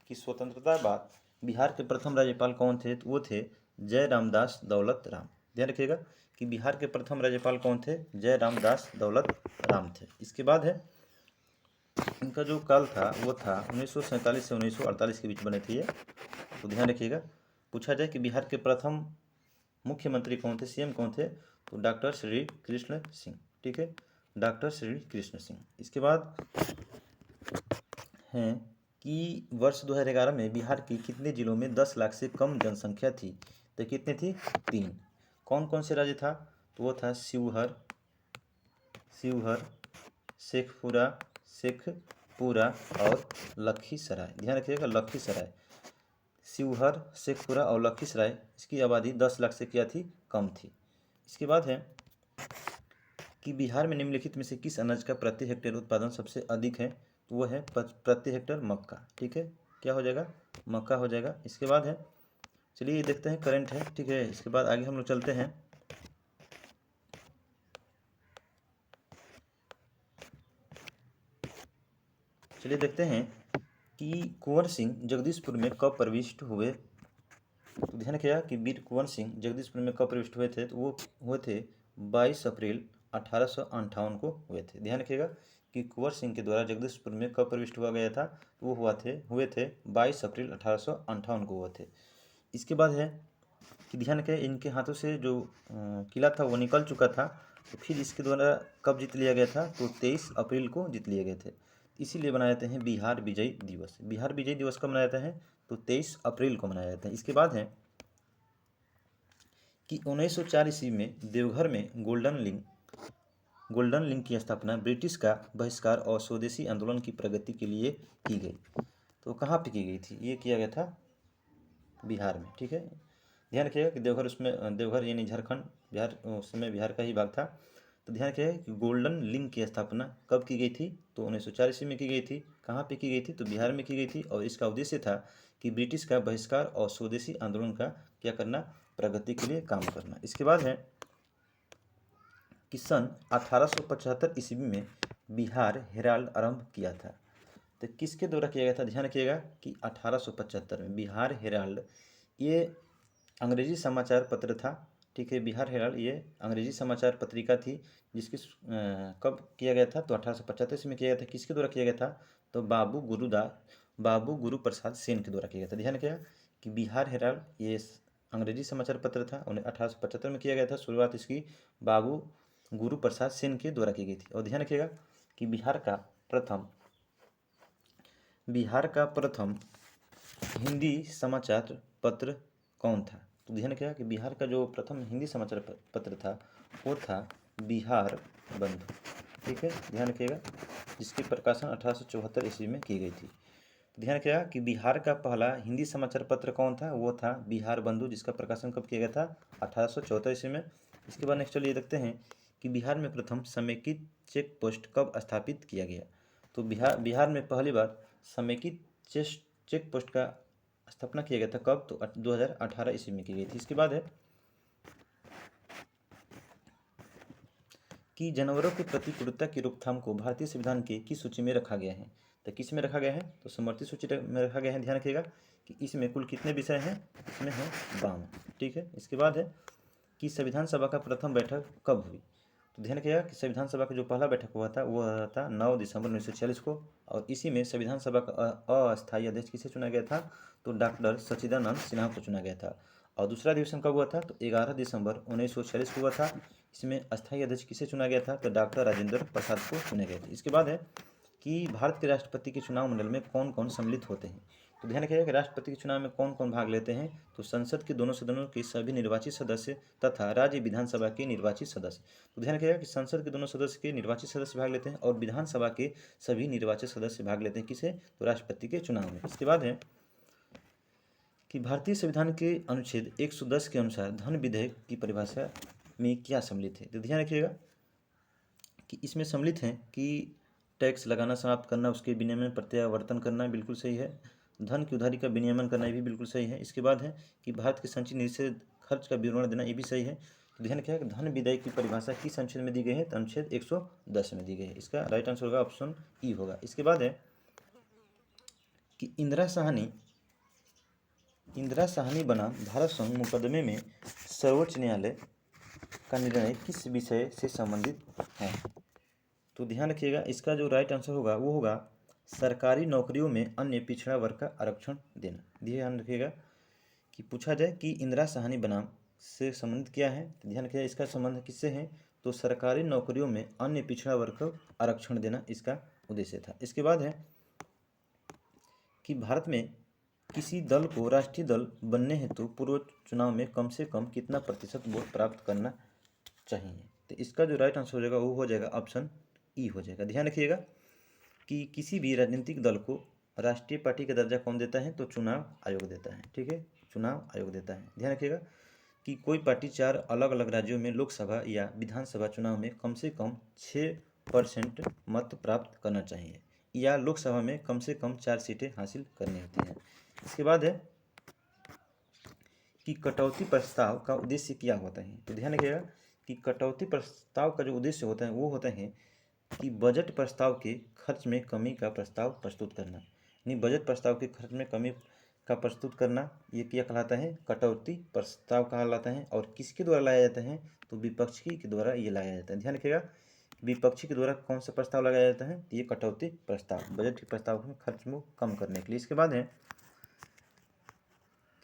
कि स्वतंत्रता बाद बिहार के प्रथम राज्यपाल कौन थे, तो वो थे जय रामदास दौलत राम। ध्यान रखिएगा कि बिहार के प्रथम राज्यपाल कौन थे, जय रामदास दौलत राम थे। इसके बाद है इनका जो काल था वो था 1947 से 1948 के बीच बने थे ये। तो ध्यान रखिएगा। पूछा जाए कि बिहार के प्रथम मुख्यमंत्री कौन थे, सीएम कौन थे, तो डॉक्टर श्री कृष्ण सिंह। ठीक है, डॉक्टर श्री कृष्ण सिंह। इसके बाद हैं कि वर्ष 2011 में बिहार के कितने जिलों में 10 लाख से कम जनसंख्या थी, तो कितने थी, 3। कौन कौन से राज्य था, तो वो था शिवहर, शेखपुरा और लखीसराय। ध्यान रखिएगा लखीसराय, शिवहर, शेखपुरा और लखीसराय, इसकी आबादी 10 लाख से क्या थी, कम थी। इसके बाद है कि बिहार में निम्नलिखित में से किस अनाज का प्रति हेक्टेयर उत्पादन सबसे अधिक है, तो वो है प्रति हेक्टेयर मक्का। ठीक है, क्या हो जाएगा, मक्का हो जाएगा। इसके बाद है, चलिए ये देखते हैं करंट है। ठीक है, इसके बाद आगे हम लोग चलते हैं। चलिए देखते हैं कि कुंवर सिंह जगदीशपुर में कब प्रविष्ट हुए। तो ध्यान रखिएगा कि वीर कुंवर सिंह जगदीशपुर में कब प्रविष्ट हुए थे, तो वो हुए थे 22 अप्रैल 1858 को हुए थे। ध्यान रखिएगा कि कुंवर सिंह के द्वारा जगदीशपुर में कब प्रविष्ट हुआ गया था, तो वो हुए थे 22 अप्रैल 1858 को हुए थे। इसके बाद है कि ध्यान रखें इनके हाथों से जो किला था वो निकल चुका था, तो फिर इसके द्वारा कब जीत लिया गया था, तो 23 अप्रैल को जीत लिए गए थे। इसीलिए मनाया जाते हैं बिहार विजय दिवस। बिहार विजय दिवस कब मनाया जाता है, तो 23 अप्रैल को मनाया जाता है। इसके बाद है कि 1904 ईस्वी में देवघर में गोल्डन लिंक की स्थापना ब्रिटिश का बहिष्कार और स्वदेशी आंदोलन की प्रगति के लिए की गई। तो कहाँ पे की गई थी, ये किया गया था बिहार में। ठीक है, ध्यान रखिएगा कि देवघर यानी झारखंड, बिहार उस समय बिहार का ही भाग था। तो ध्यान रखिएगा कि गोल्डन लिंक की स्थापना कब की गई थी, तो 1904 ईस्वी में की गई थी। कहाँ पे की गई थी, तो बिहार में की गई थी। और इसका उद्देश्य था कि ब्रिटिश का बहिष्कार और स्वदेशी आंदोलन का क्या करना, प्रगति के लिए काम करना। इसके बाद है कि सन 1875 ईस्वी में बिहार हेराल्ड आरंभ किया था। तो किसके द्वारा किया गया था, ध्यान रखिएगा कि 1875 में बिहार हेराल्ड, ये अंग्रेजी समाचार पत्र था। ठीक है, बिहार हेराल्ड ये अंग्रेजी समाचार पत्रिका थी, जिसकी कब किया गया था, तो 1875 में किया गया था। किसके द्वारा किया गया था, तो बाबू गुरु प्रसाद सेन के द्वारा किया गया था। ध्यान रखिएगा कि बिहार हेराल्ड ये अंग्रेजी समाचार पत्र था, उन्हें 1875 में किया गया था। शुरुआत इसकी बाबू गुरु प्रसाद सेन के द्वारा की गई थी। और ध्यान रखिएगा कि बिहार का प्रथम हिंदी समाचार पत्र कौन था, तो ध्यान रखिएगा कि बिहार का जो प्रथम हिंदी समाचार पत्र था वो था बिहार बंधु। ठीक है, ध्यान रखिएगा, जिसकी प्रकाशन 1874 ईस्वी में की गई थी। ध्यान रखिएगा कि बिहार का पहला हिंदी समाचार पत्र कौन था, वो था बिहार बंधु, जिसका प्रकाशन कब किया गया था, 1874 ईस्वी में। इसके बाद नेक्स्ट चलिए देखते हैं कि बिहार में प्रथम समेकित चेक पोस्ट कब स्थापित किया गया। तो बिहार में पहली बार समेकित चेक पोस्ट का स्थापना किया गया था। कब, तो 2018 ईस्वी में की गई थी। इसके बाद है कि जानवरों के प्रति क्रूरता की रोकथाम को भारतीय संविधान के किस सूची में रखा गया है? तो किस में रखा गया है? तो समवर्ती सूची में रखा गया है। ध्यान रखिएगा कि इसमें कुल कितने विषय हैं? इसमें है 52। ठीक है। इसके बाद है कि संविधान सभा का प्रथम बैठक कब हुई? तो ध्यान रखिएगा कि संविधान सभा का जो पहला बैठक हुआ था वो हुआ था 9 दिसंबर 1946 को, और इसी में संविधान सभा का अस्थायी अध्यक्ष किसे चुना गया था? तो डॉक्टर सच्चिदानंद सिन्हा को चुना गया था। और दूसरा अधिवेशन कब हुआ था? तो 11 दिसंबर 1946 को हुआ था। इसमें अस्थायी अध्यक्ष किसे चुना गया था? तो डॉक्टर राजेंद्र प्रसाद को चुने गए थे। इसके बाद है कि भारत के राष्ट्रपति के चुनाव मंडल में कौन कौन सम्मिलित होते हैं? तो ध्यान रखिएगा कि राष्ट्रपति के चुनाव में कौन कौन भाग लेते हैं? तो संसद के दोनों सदनों के सभी निर्वाचित सदस्य तथा राज्य विधानसभा के निर्वाचित सदस्य। तो ध्यान रखिएगा कि संसद के दोनों सदस्य के निर्वाचित सदस्य भाग लेते हैं और विधानसभा के सभी निर्वाचित सदस्य भाग लेते हैं किसे? तो राष्ट्रपति के चुनाव में। इसके बाद है कि भारतीय संविधान के अनुच्छेद 110 के अनुसार धन विधेयक की परिभाषा में क्या सम्मिलित है? तो ध्यान रखिएगा कि इसमें सम्मिलित हैं कि टैक्स लगाना समाप्त करना, उसके विनिमय में प्रत्यावर्तन करना बिल्कुल सही है, धन की उधारी का विनियमन करना ये भी बिल्कुल सही है। इसके बाद है कि भारत के संचित निधि से खर्च का विवरण देना ये भी सही है। तो ध्यान रखिएगा कि धन विधेयक की परिभाषा किस अनुच्छेद में दी गई है? तो अनुच्छेद 110 में दी गई है। इसका राइट आंसर होगा ऑप्शन ई होगा। इसके बाद है कि इंदिरा साहनी बनाम भारत संघ मुकदमे में सर्वोच्च न्यायालय का निर्णय किस विषय से संबंधित है? तो ध्यान रखिएगा इसका जो राइट आंसर होगा वो होगा सरकारी नौकरियों में अन्य पिछड़ा वर्ग का आरक्षण देना। ध्यान रखिएगा कि पूछा जाए कि इंदिरा साहनी बनाम से संबंधित क्या है, तो ध्यान रखिएगा इसका संबंध किससे है? तो सरकारी नौकरियों में अन्य पिछड़ा वर्ग को आरक्षण देना इसका उद्देश्य था। इसके बाद है कि भारत में किसी दल को राष्ट्रीय दल बनने हेतु पूर्व चुनाव में कम से कम कितना प्रतिशत वोट प्राप्त करना चाहिए? तो इसका जो राइट आंसर हो जाएगा वो हो जाएगा ऑप्शन ई हो जाएगा। ध्यान रखिएगा कि किसी भी राजनीतिक दल को राष्ट्रीय पार्टी का दर्जा कौन देता है? तो चुनाव आयोग देता है। ठीक है, चुनाव आयोग देता है। ध्यान रखिएगा कि कोई पार्टी 4 अलग अलग राज्यों में लोकसभा या विधानसभा चुनाव में कम से कम 6% मत प्राप्त करना चाहिए या लोकसभा में कम से कम 4 सीटें हासिल करनी होती हैं। इसके बाद है कि कटौती प्रस्ताव का उद्देश्य क्या होता है? तो ध्यान रखिएगा कि कटौती प्रस्ताव का जो उद्देश्य होता है वो होता है कि बजट प्रस्ताव के खर्च में कमी का प्रस्ताव प्रस्तुत करना। यानी बजट प्रस्ताव के खर्च में कमी का प्रस्तुत करना ये क्या कहलाता है? कटौती प्रस्ताव कहलाता है। और किसके द्वारा लाया जाता है? तो विपक्षी के द्वारा ये लाया जाता है। ध्यान रखिएगा विपक्षी के द्वारा कौन सा प्रस्ताव लगाया जाता है? ये कटौती प्रस्ताव, बजट के प्रस्ताव में खर्च में कम करने के लिए। इसके बाद है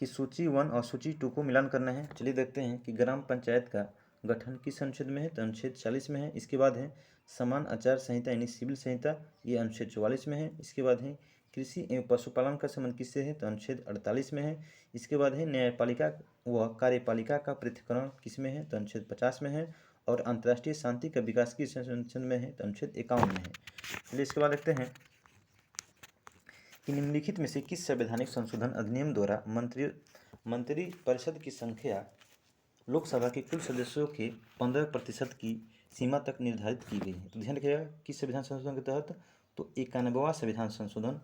कि सूची 1 और सूची 2 को मिलान करना है। चलिए देखते हैं कि ग्राम पंचायत का गठन किस अनुच्छेद में है? तो अनुच्छेद 40 में है। इसके बाद है समान आचार संहिता यानी सिविल संहिता, ये अनुच्छेद 44 में है। इसके बाद है कृषि एवं पशुपालन का संबंध किससे है? तो अनुच्छेद 48 में है। इसके बाद है न्यायपालिका व कार्यपालिका का पृथक्करण किस में है? तो अनुच्छेद 50 में है। और अंतर्राष्ट्रीय शांति का विकास किस अनुच्छेद में है? तो अनुच्छेद 51 में है। चलिए इसके बाद देखते हैं कि निम्नलिखित में से किस संवैधानिक संशोधन अधिनियम द्वारा मंत्रिपरिषद की संख्या लोकसभा के कुल सदस्यों के 15% की सीमा तक निर्धारित की गई है? तो ध्यान रखिएगा किस संविधान संशोधन के तहत? तो 91वां संविधान संशोधन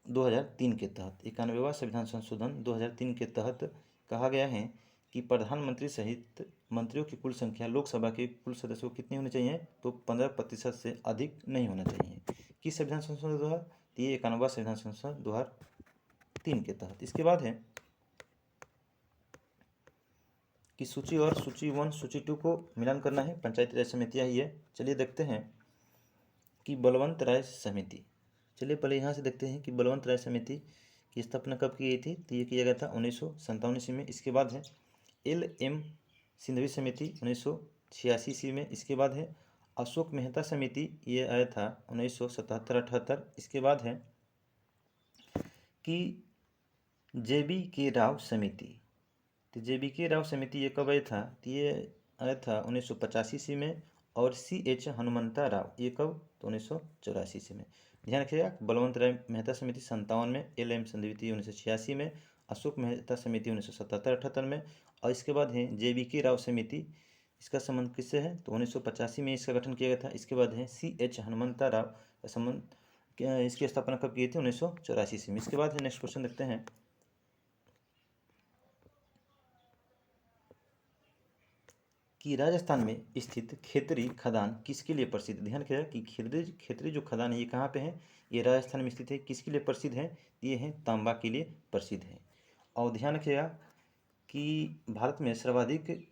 2003 के तहत, 91वां संविधान संशोधन 2003 के तहत कहा गया है कि प्रधानमंत्री सहित मंत्रियों की कुल संख्या लोकसभा के कुल सदस्यों को कितनी होनी चाहिए? तो 15% से अधिक नहीं होना चाहिए। किस संविधान संशोधन द्वारा? ये 91वां संविधान संशोधन 2003 के तहत। इसके बाद है कि सूची 1 सूची 2 को मिलान करना है। पंचायती राज समितियाँ ही है। चलिए देखते हैं कि बलवंत राय समिति। चलिए पहले यहाँ से देखते हैं कि बलवंत राय समिति की स्थापना कब की गई थी? तो ये किया गया था 1957 ईस्वी में। इसके बाद है LM सिंधवी समिति 1986 ईस्वी में। इसके बाद है अशोक मेहता समिति, ये आया था 1977-78। इसके बाद है कि JBK राव समिति, तो JBK राव समिति ये कब आया था? तो ये आया था 1985 ईस्वी में। और CH हनुमंता राव ये कब? तो 1984 ईस्वी में। ध्यान रखिएगा बलवंत राय मेहता समिति 57 में, LM समिति 1986 में, अशोक मेहता समिति 1977-78 में। और इसके बाद है JBK राव समिति, इसका संबंध किससे है? तो 1985 में इसका गठन किया गया था। इसके बाद है CH हनुमंता राव का संबंध, इसकी स्थापना कब की थी? 1984 ईस्वी में। इसके बाद है नेक्स्ट क्वेश्चन देखते हैं कि राजस्थान में स्थित खेतरी खदान किसके लिए प्रसिद्ध है। ध्यान रखिएगा कि खेतरी जो खदान है ये कहाँ पे है, ये राजस्थान में स्थित है। किसके लिए प्रसिद्ध है, ये है तांबा के लिए प्रसिद्ध है। और ध्यान रखिएगा कि भारत में सर्वाधिक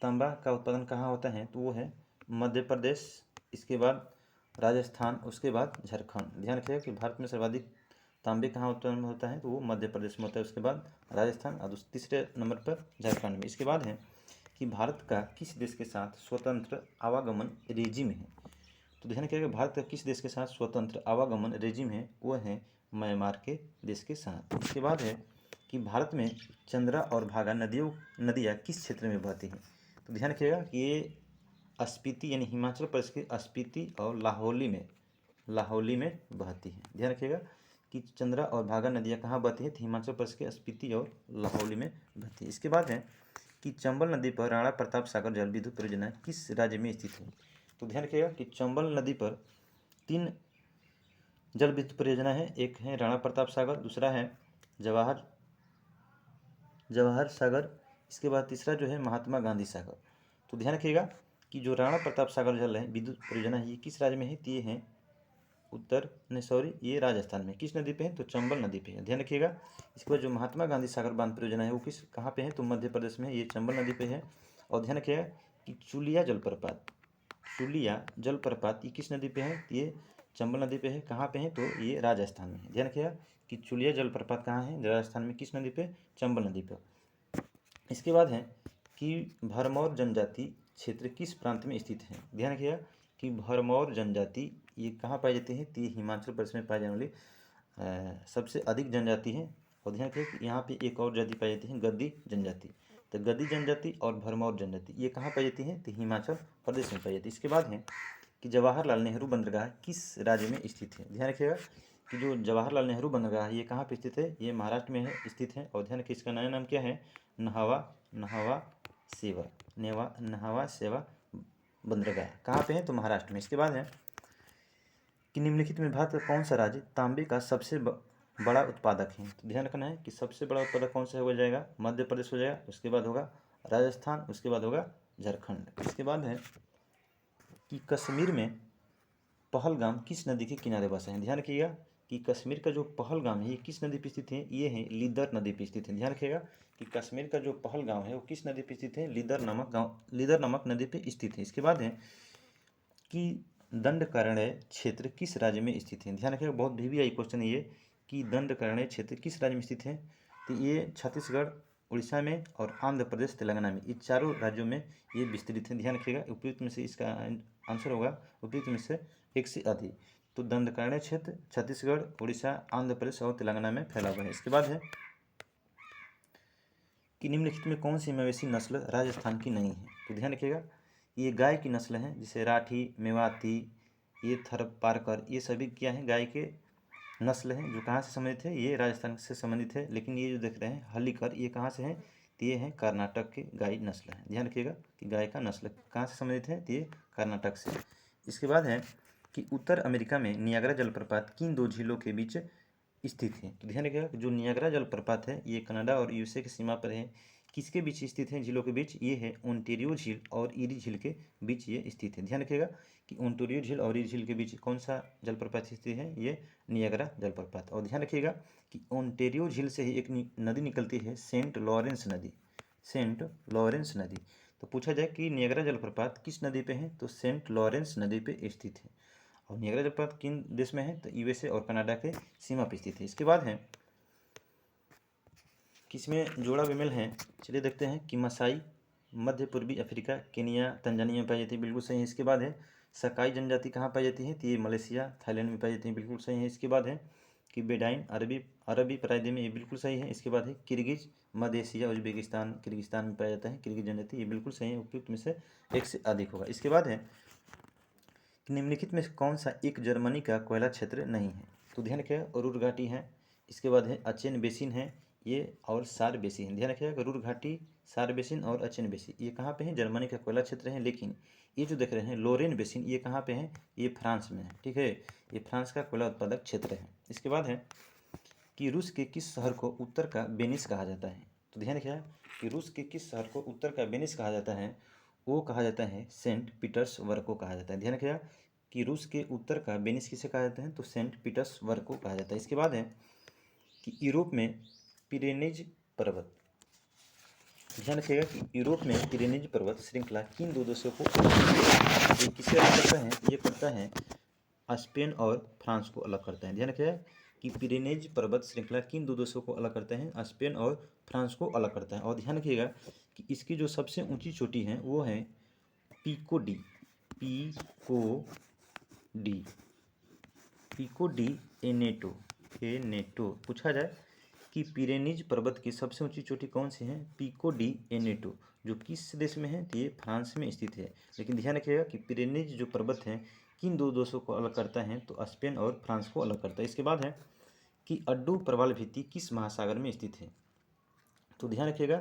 तांबा का उत्पादन कहाँ होता है, तो वो है मध्य प्रदेश, इसके बाद राजस्थान, उसके बाद झारखंड। ध्यान रखिएगा कि भारत में सर्वाधिक तांबे कहाँ उत्पन्न होता है, तो वो मध्य प्रदेश में होता है, उसके बाद राजस्थान और तीसरे नंबर पर झारखंड में। इसके बाद है कि भारत का किस देश के साथ स्वतंत्र आवागमन रेजिम है। तो ध्यान रखिएगा भारत का किस देश के साथ स्वतंत्र आवागमन रेजिम है, वो है म्यांमार के देश के साथ। इसके बाद है कि भारत में चंद्रा और भागा नदियाँ किस क्षेत्र में बहती हैं। तो ध्यान रखिएगा कि ये स्पीति यानी हिमाचल प्रदेश के स्पीति और लाहौली में बहती है। ध्यान रखिएगा कि चंद्रा और भागा नदियाँ कहाँ बहती है, तो हिमाचल प्रदेश के स्पीति और लाहौली में बहती है। इसके बाद है कि चंबल नदी पर राणा प्रताप सागर जल विद्युत परियोजना किस राज्य में स्थित है। तो ध्यान रखिएगा कि चंबल नदी पर 3 जल विद्युत परियोजना है। एक है राणा प्रताप सागर, दूसरा है जवाहर सागर, इसके बाद तीसरा जो है महात्मा गांधी सागर। तो ध्यान रखिएगा कि जो राणा प्रताप सागर जल है विद्युत परियोजना है, ये किस राज्य में है, तो ये है ये राजस्थान में। किस नदी पे है, तो चंबल नदी पे है। ध्यान रखिएगा। इसके बाद जो महात्मा गांधी सागर बांध परियोजना है वो कहाँ पे है, तो मध्य प्रदेश में है, ये चंबल नदी पे है। और ध्यान रखिएगा कि चुलिया जलप्रपात ये किस नदी पे है, तो ये चंबल नदी पे है। कहाँ पे है, तो ये राजस्थान में है। ध्यान रखिएगा कि चुलिया जलप्रपात कहाँ है, राजस्थान में। किस नदी पे, चंबल नदी पे। इसके बाद है कि भरमौर जनजाति क्षेत्र किस प्रांत में स्थित है। ध्यान रखिएगा कि भरमौर जनजाति ये कहाँ पाई जाती है, तो ये हिमाचल प्रदेश में पाई जाने वाली सबसे अधिक जनजाति है। और ध्यान रखिए कि यहाँ पे एक और जाति पाई जाती है, गद्दी जनजाति। तो गद्दी जनजाति और भरमौर जनजाति ये कहाँ पाई जाती है, तो हिमाचल प्रदेश में पाई जाती है। इसके बाद है कि जवाहरलाल नेहरू बंदरगाह किस राज्य में स्थित है। ध्यान रखिएगा कि जो जवाहरलाल नेहरू बंदरगाह ये कहाँ पे स्थित है, ये महाराष्ट्र में है स्थित है। और ध्यान रखिए इसका नया नाम क्या है, नहावा सेवा बंदरगाह। कहाँ पे है, तो महाराष्ट्र में। इसके बाद है कि निम्नलिखित में भारत का कौन सा राज्य तांबे का सबसे बड़ा उत्पादक है। तो ध्यान रखना है कि सबसे बड़ा उत्पादक कौन सा हो जाएगा, मध्य प्रदेश हो जाएगा, उसके बाद होगा राजस्थान, उसके बाद होगा झारखंड। इसके बाद है कि कश्मीर में पहलगाम किस नदी के किनारे बसा है। ध्यान रखिएगा कि कश्मीर का जो पहलगाम है ये किस नदी पर स्थित है, ये है लीदर नदी पर स्थित है। ध्यान रखिएगा कि कश्मीर का जो पहलगाम है वो किस नदी पर स्थित है, लीदर नमक नदी पर स्थित है। इसके बाद है कि दंडकारण्य क्षेत्र किस राज्य में स्थित है। ध्यान रखिएगा बहुत VVI क्वेश्चन है ये कि दंडकारण्य क्षेत्र किस राज्य में स्थित है, तो ये छत्तीसगढ़, उड़ीसा में और आंध्र प्रदेश, तेलंगाना में, ये चारों राज्यों में ये विस्तृत है। ध्यान रखिएगा उपयुक्त में से इसका आंसर होगा उपयुक्त में से एक से अधिक। तो दंडकारण्य क्षेत्र छत्तीसगढ़, उड़ीसा, आंध्र प्रदेश और तेलंगाना में फैला हुआ है। इसके बाद है कि निम्नलिखित में कौन सी मवेशी नस्ल राजस्थान की नहीं है। तो ध्यान रखिएगा ये गाय की नस्ल है, जैसे राठी, मेवाती, ये थरपारकर, ये सभी क्या है, गाय के नस्ल हैं। जो कहाँ से संबंधित है, ये राजस्थान से संबंधित है। लेकिन ये जो देख रहे हैं हल्लीकर, ये कहाँ से हैं, तो ये हैं कर्नाटक के गाय नस्ल है। ध्यान रखिएगा कि गाय का नस्ल कहाँ से संबंधित है, तो ये कर्नाटक से। इसके बाद है कि उत्तर अमेरिका में नियाग्रा जलप्रपात किन 2 झीलों के बीच स्थित है। तो ध्यान रखिएगा जो नियाग्रा जलप्रपात है ये कनाडा और USA की सीमा पर है। किसके बीच स्थित है, झीलों के बीच, ये है ओंटेरियो झील और ईरी झील के बीच ये स्थित है। ध्यान रखिएगा कि ओंटेरियो झील और ईरी झील के बीच कौन सा जलप्रपात स्थित है, ये नियाग्रा जलप्रपात। और ध्यान रखिएगा कि ओंटेरियो झील से ही एक नदी निकलती है, सेंट लॉरेंस नदी। तो पूछा जाए कि नियाग्रा जलप्रपात किस नदी पे है, तो सेंट लॉरेंस नदी पे स्थित है। और नियाग्रा जलप्रपात किन देश में है, तो USA और कनाडा के सीमा पर स्थित है। इसके बाद है किसमें जोड़ा बेमेल है, चलिए देखते हैं कि मसाई मध्य पूर्वी अफ्रीका, केनिया, तंजानिया में पाई जाती है, बिल्कुल सही है। इसके बाद है सकाई जनजाति कहाँ पाई जाती है, तो ये मलेशिया, थाईलैंड में पाई जाती है, बिल्कुल सही है। इसके बाद है कि बेडाइन अरबी प्रायद्वीप में, ये बिल्कुल सही है। इसके बाद है किर्गिज मध्य एशिया, उज्बेकिस्तान, किर्गिस्तान में पाया जाता है किर्गिज जनजाति, ये बिल्कुल सही है, उपयुक्त में से एक से अधिक होगा। इसके बाद है कि निम्नलिखित में कौन सा एक जर्मनी का कोयला क्षेत्र नहीं है। तो ध्यान रखिएगा रूर घाटी है, इसके बाद है अचेन बेसिन है, ये और सार बेसिन है। ध्यान रखिएगा रूर घाटी, सार बेसिन और अचेन बेसिन ये कहाँ पे हैं, जर्मनी का कोयला क्षेत्र है। लेकिन ये जो देख रहे हैं लोरेन बेसिन, ये कहाँ पे है, ये फ्रांस में है। ठीक है, ये फ्रांस का कोयला उत्पादक क्षेत्र है। इसके बाद है कि रूस के किस शहर को उत्तर का वेनिस कहा जाता है। तो ध्यान रखिएगा कि रूस के किस शहर को उत्तर का वेनिस कहा जाता है, वो कहा जाता है सेंट पीटर्सबर्ग को कहा जाता है। ध्यान रखिएगा कि रूस के उत्तर का वेनिस किसे कहा जाता है, तो सेंट पीटर्सबर्ग को कहा जाता है। इसके बाद है कि यूरोप में पिरेनीज पर्वत, ध्यान रखिएगा कि यूरोप में पिरेनीज पर्वत श्रृंखला किन दो देशों को ये किसे अलग करता है, ये करता है स्पेन और फ्रांस को अलग करता है। ध्यान रखिएगा कि पिरेनीज पर्वत श्रृंखला किन दो देशों को अलग करते हैं, स्पेन और फ्रांस को अलग करता है। और ध्यान रखिएगा कि इसकी जो सबसे ऊंची चोटी है वो है Pico de, Pico de, Pico de Aneto, Aneto. पूछा जाए कि पिरेनीज पर्वत की सबसे ऊंची चोटी कौन सी है, पिको डी एनेटो, जो किस देश में है, तो ये फ्रांस में स्थित है। लेकिन ध्यान रखिएगा कि पिरेनीज जो पर्वत है किन दो देशों को अलग करता है, तो स्पेन और फ्रांस को अलग करता है। इसके बाद है कि अड्डू प्रवाल भित्ति किस महासागर में स्थित है, तो ध्यान रखिएगा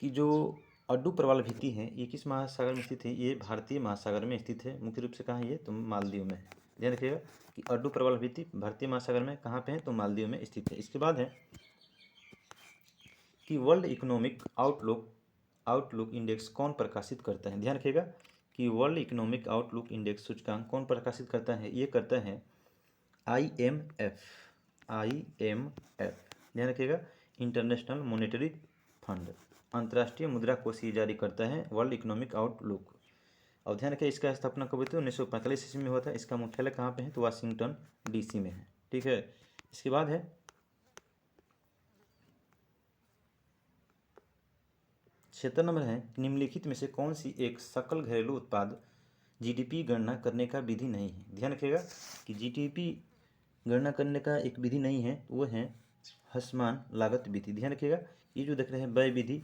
कि जो अड्डू प्रवाल भित्ति है ये किस महासागर में स्थित है, ये भारतीय महासागर में स्थित है। मुख्य रूप से कहाँ है ये, तो मालदीव में है। ध्यान रखिएगा कि अड्डू प्रवाल भित्ति भारतीय महासागर में कहाँ पे है, तो मालदीव में स्थित है। इसके बाद है कि वर्ल्ड इकोनॉमिक आउटलुक इंडेक्स कौन प्रकाशित करता है। ध्यान रखिएगा कि वर्ल्ड इकोनॉमिक आउटलुक इंडेक्स सूचकांक कौन प्रकाशित करता है, ये करता है IMF, IMF। ध्यान रखिएगा इंटरनेशनल मॉनेटरी फंड, अंतर्राष्ट्रीय मुद्रा कोष ये जारी करता है वर्ल्ड इकोनॉमिक आउटलुक। और ध्यान रखिए इसका स्थापना कब हुई थी, 1945 ईस्वी में हुआ था। इसका मुख्यालय कहाँ पे है, तो वाशिंगटन DC में है। ठीक है। इसके बाद है क्षेत्र नंबर है निम्नलिखित में से कौन सी एक सकल घरेलू उत्पाद GDP गणना करने का विधि नहीं है। ध्यान रखिएगा कि GDP गणना करने का एक विधि नहीं है, वो है हसमान लागत विधि। ध्यान रखिएगा ये जो देख रहे हैं व्यय विधि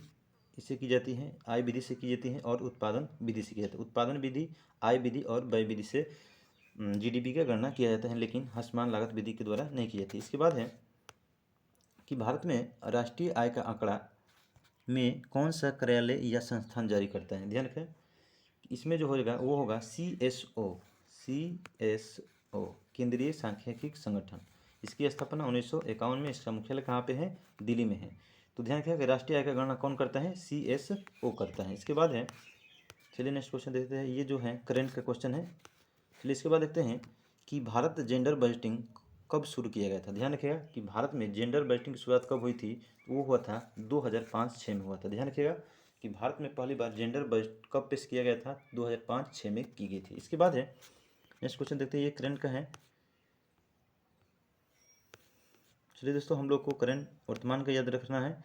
इससे की जाती है, आय विधि से की जाती है और उत्पादन विधि से की जाती है। उत्पादन विधि, आय विधि और व्यय विधि से GDP का गणना किया जाता है, लेकिन हसमान लागत विधि के द्वारा नहीं की जाती। इसके बाद है कि भारत में राष्ट्रीय आय का आंकड़ा में कौन सा कार्यालय या संस्थान जारी करता है। ध्यान रखें इसमें जो होगा वो होगा CSO, केंद्रीय सांख्यिकी संगठन। इसकी स्थापना 1951 में, इसका मुख्यालय कहाँ पे है, दिल्ली में है। तो ध्यान रखिएगा कि राष्ट्रीय आय का गणना कौन करता है, CSO करता है। इसके बाद है, चलिए नेक्स्ट क्वेश्चन देखते हैं। ये जो है करंट का क्वेश्चन है। चलिए इसके बाद देखते हैं कि भारत जेंडर बजटिंग कब शुरू किया गया था। ध्यान रखिएगा कि भारत में जेंडर बजटिंग की शुरुआत कब हुई थी, वो हुआ था 2005-06 में हुआ था। ध्यान रखिएगा कि भारत में पहली बार जेंडर बजट कब पेश किया गया था, 2005-06 में की गई थी। इसके बाद है नेक्स्ट क्वेश्चन देखते हैं, ये करंट का है। चलिए दोस्तों हम लोग को करंट वर्तमान का याद रखना है।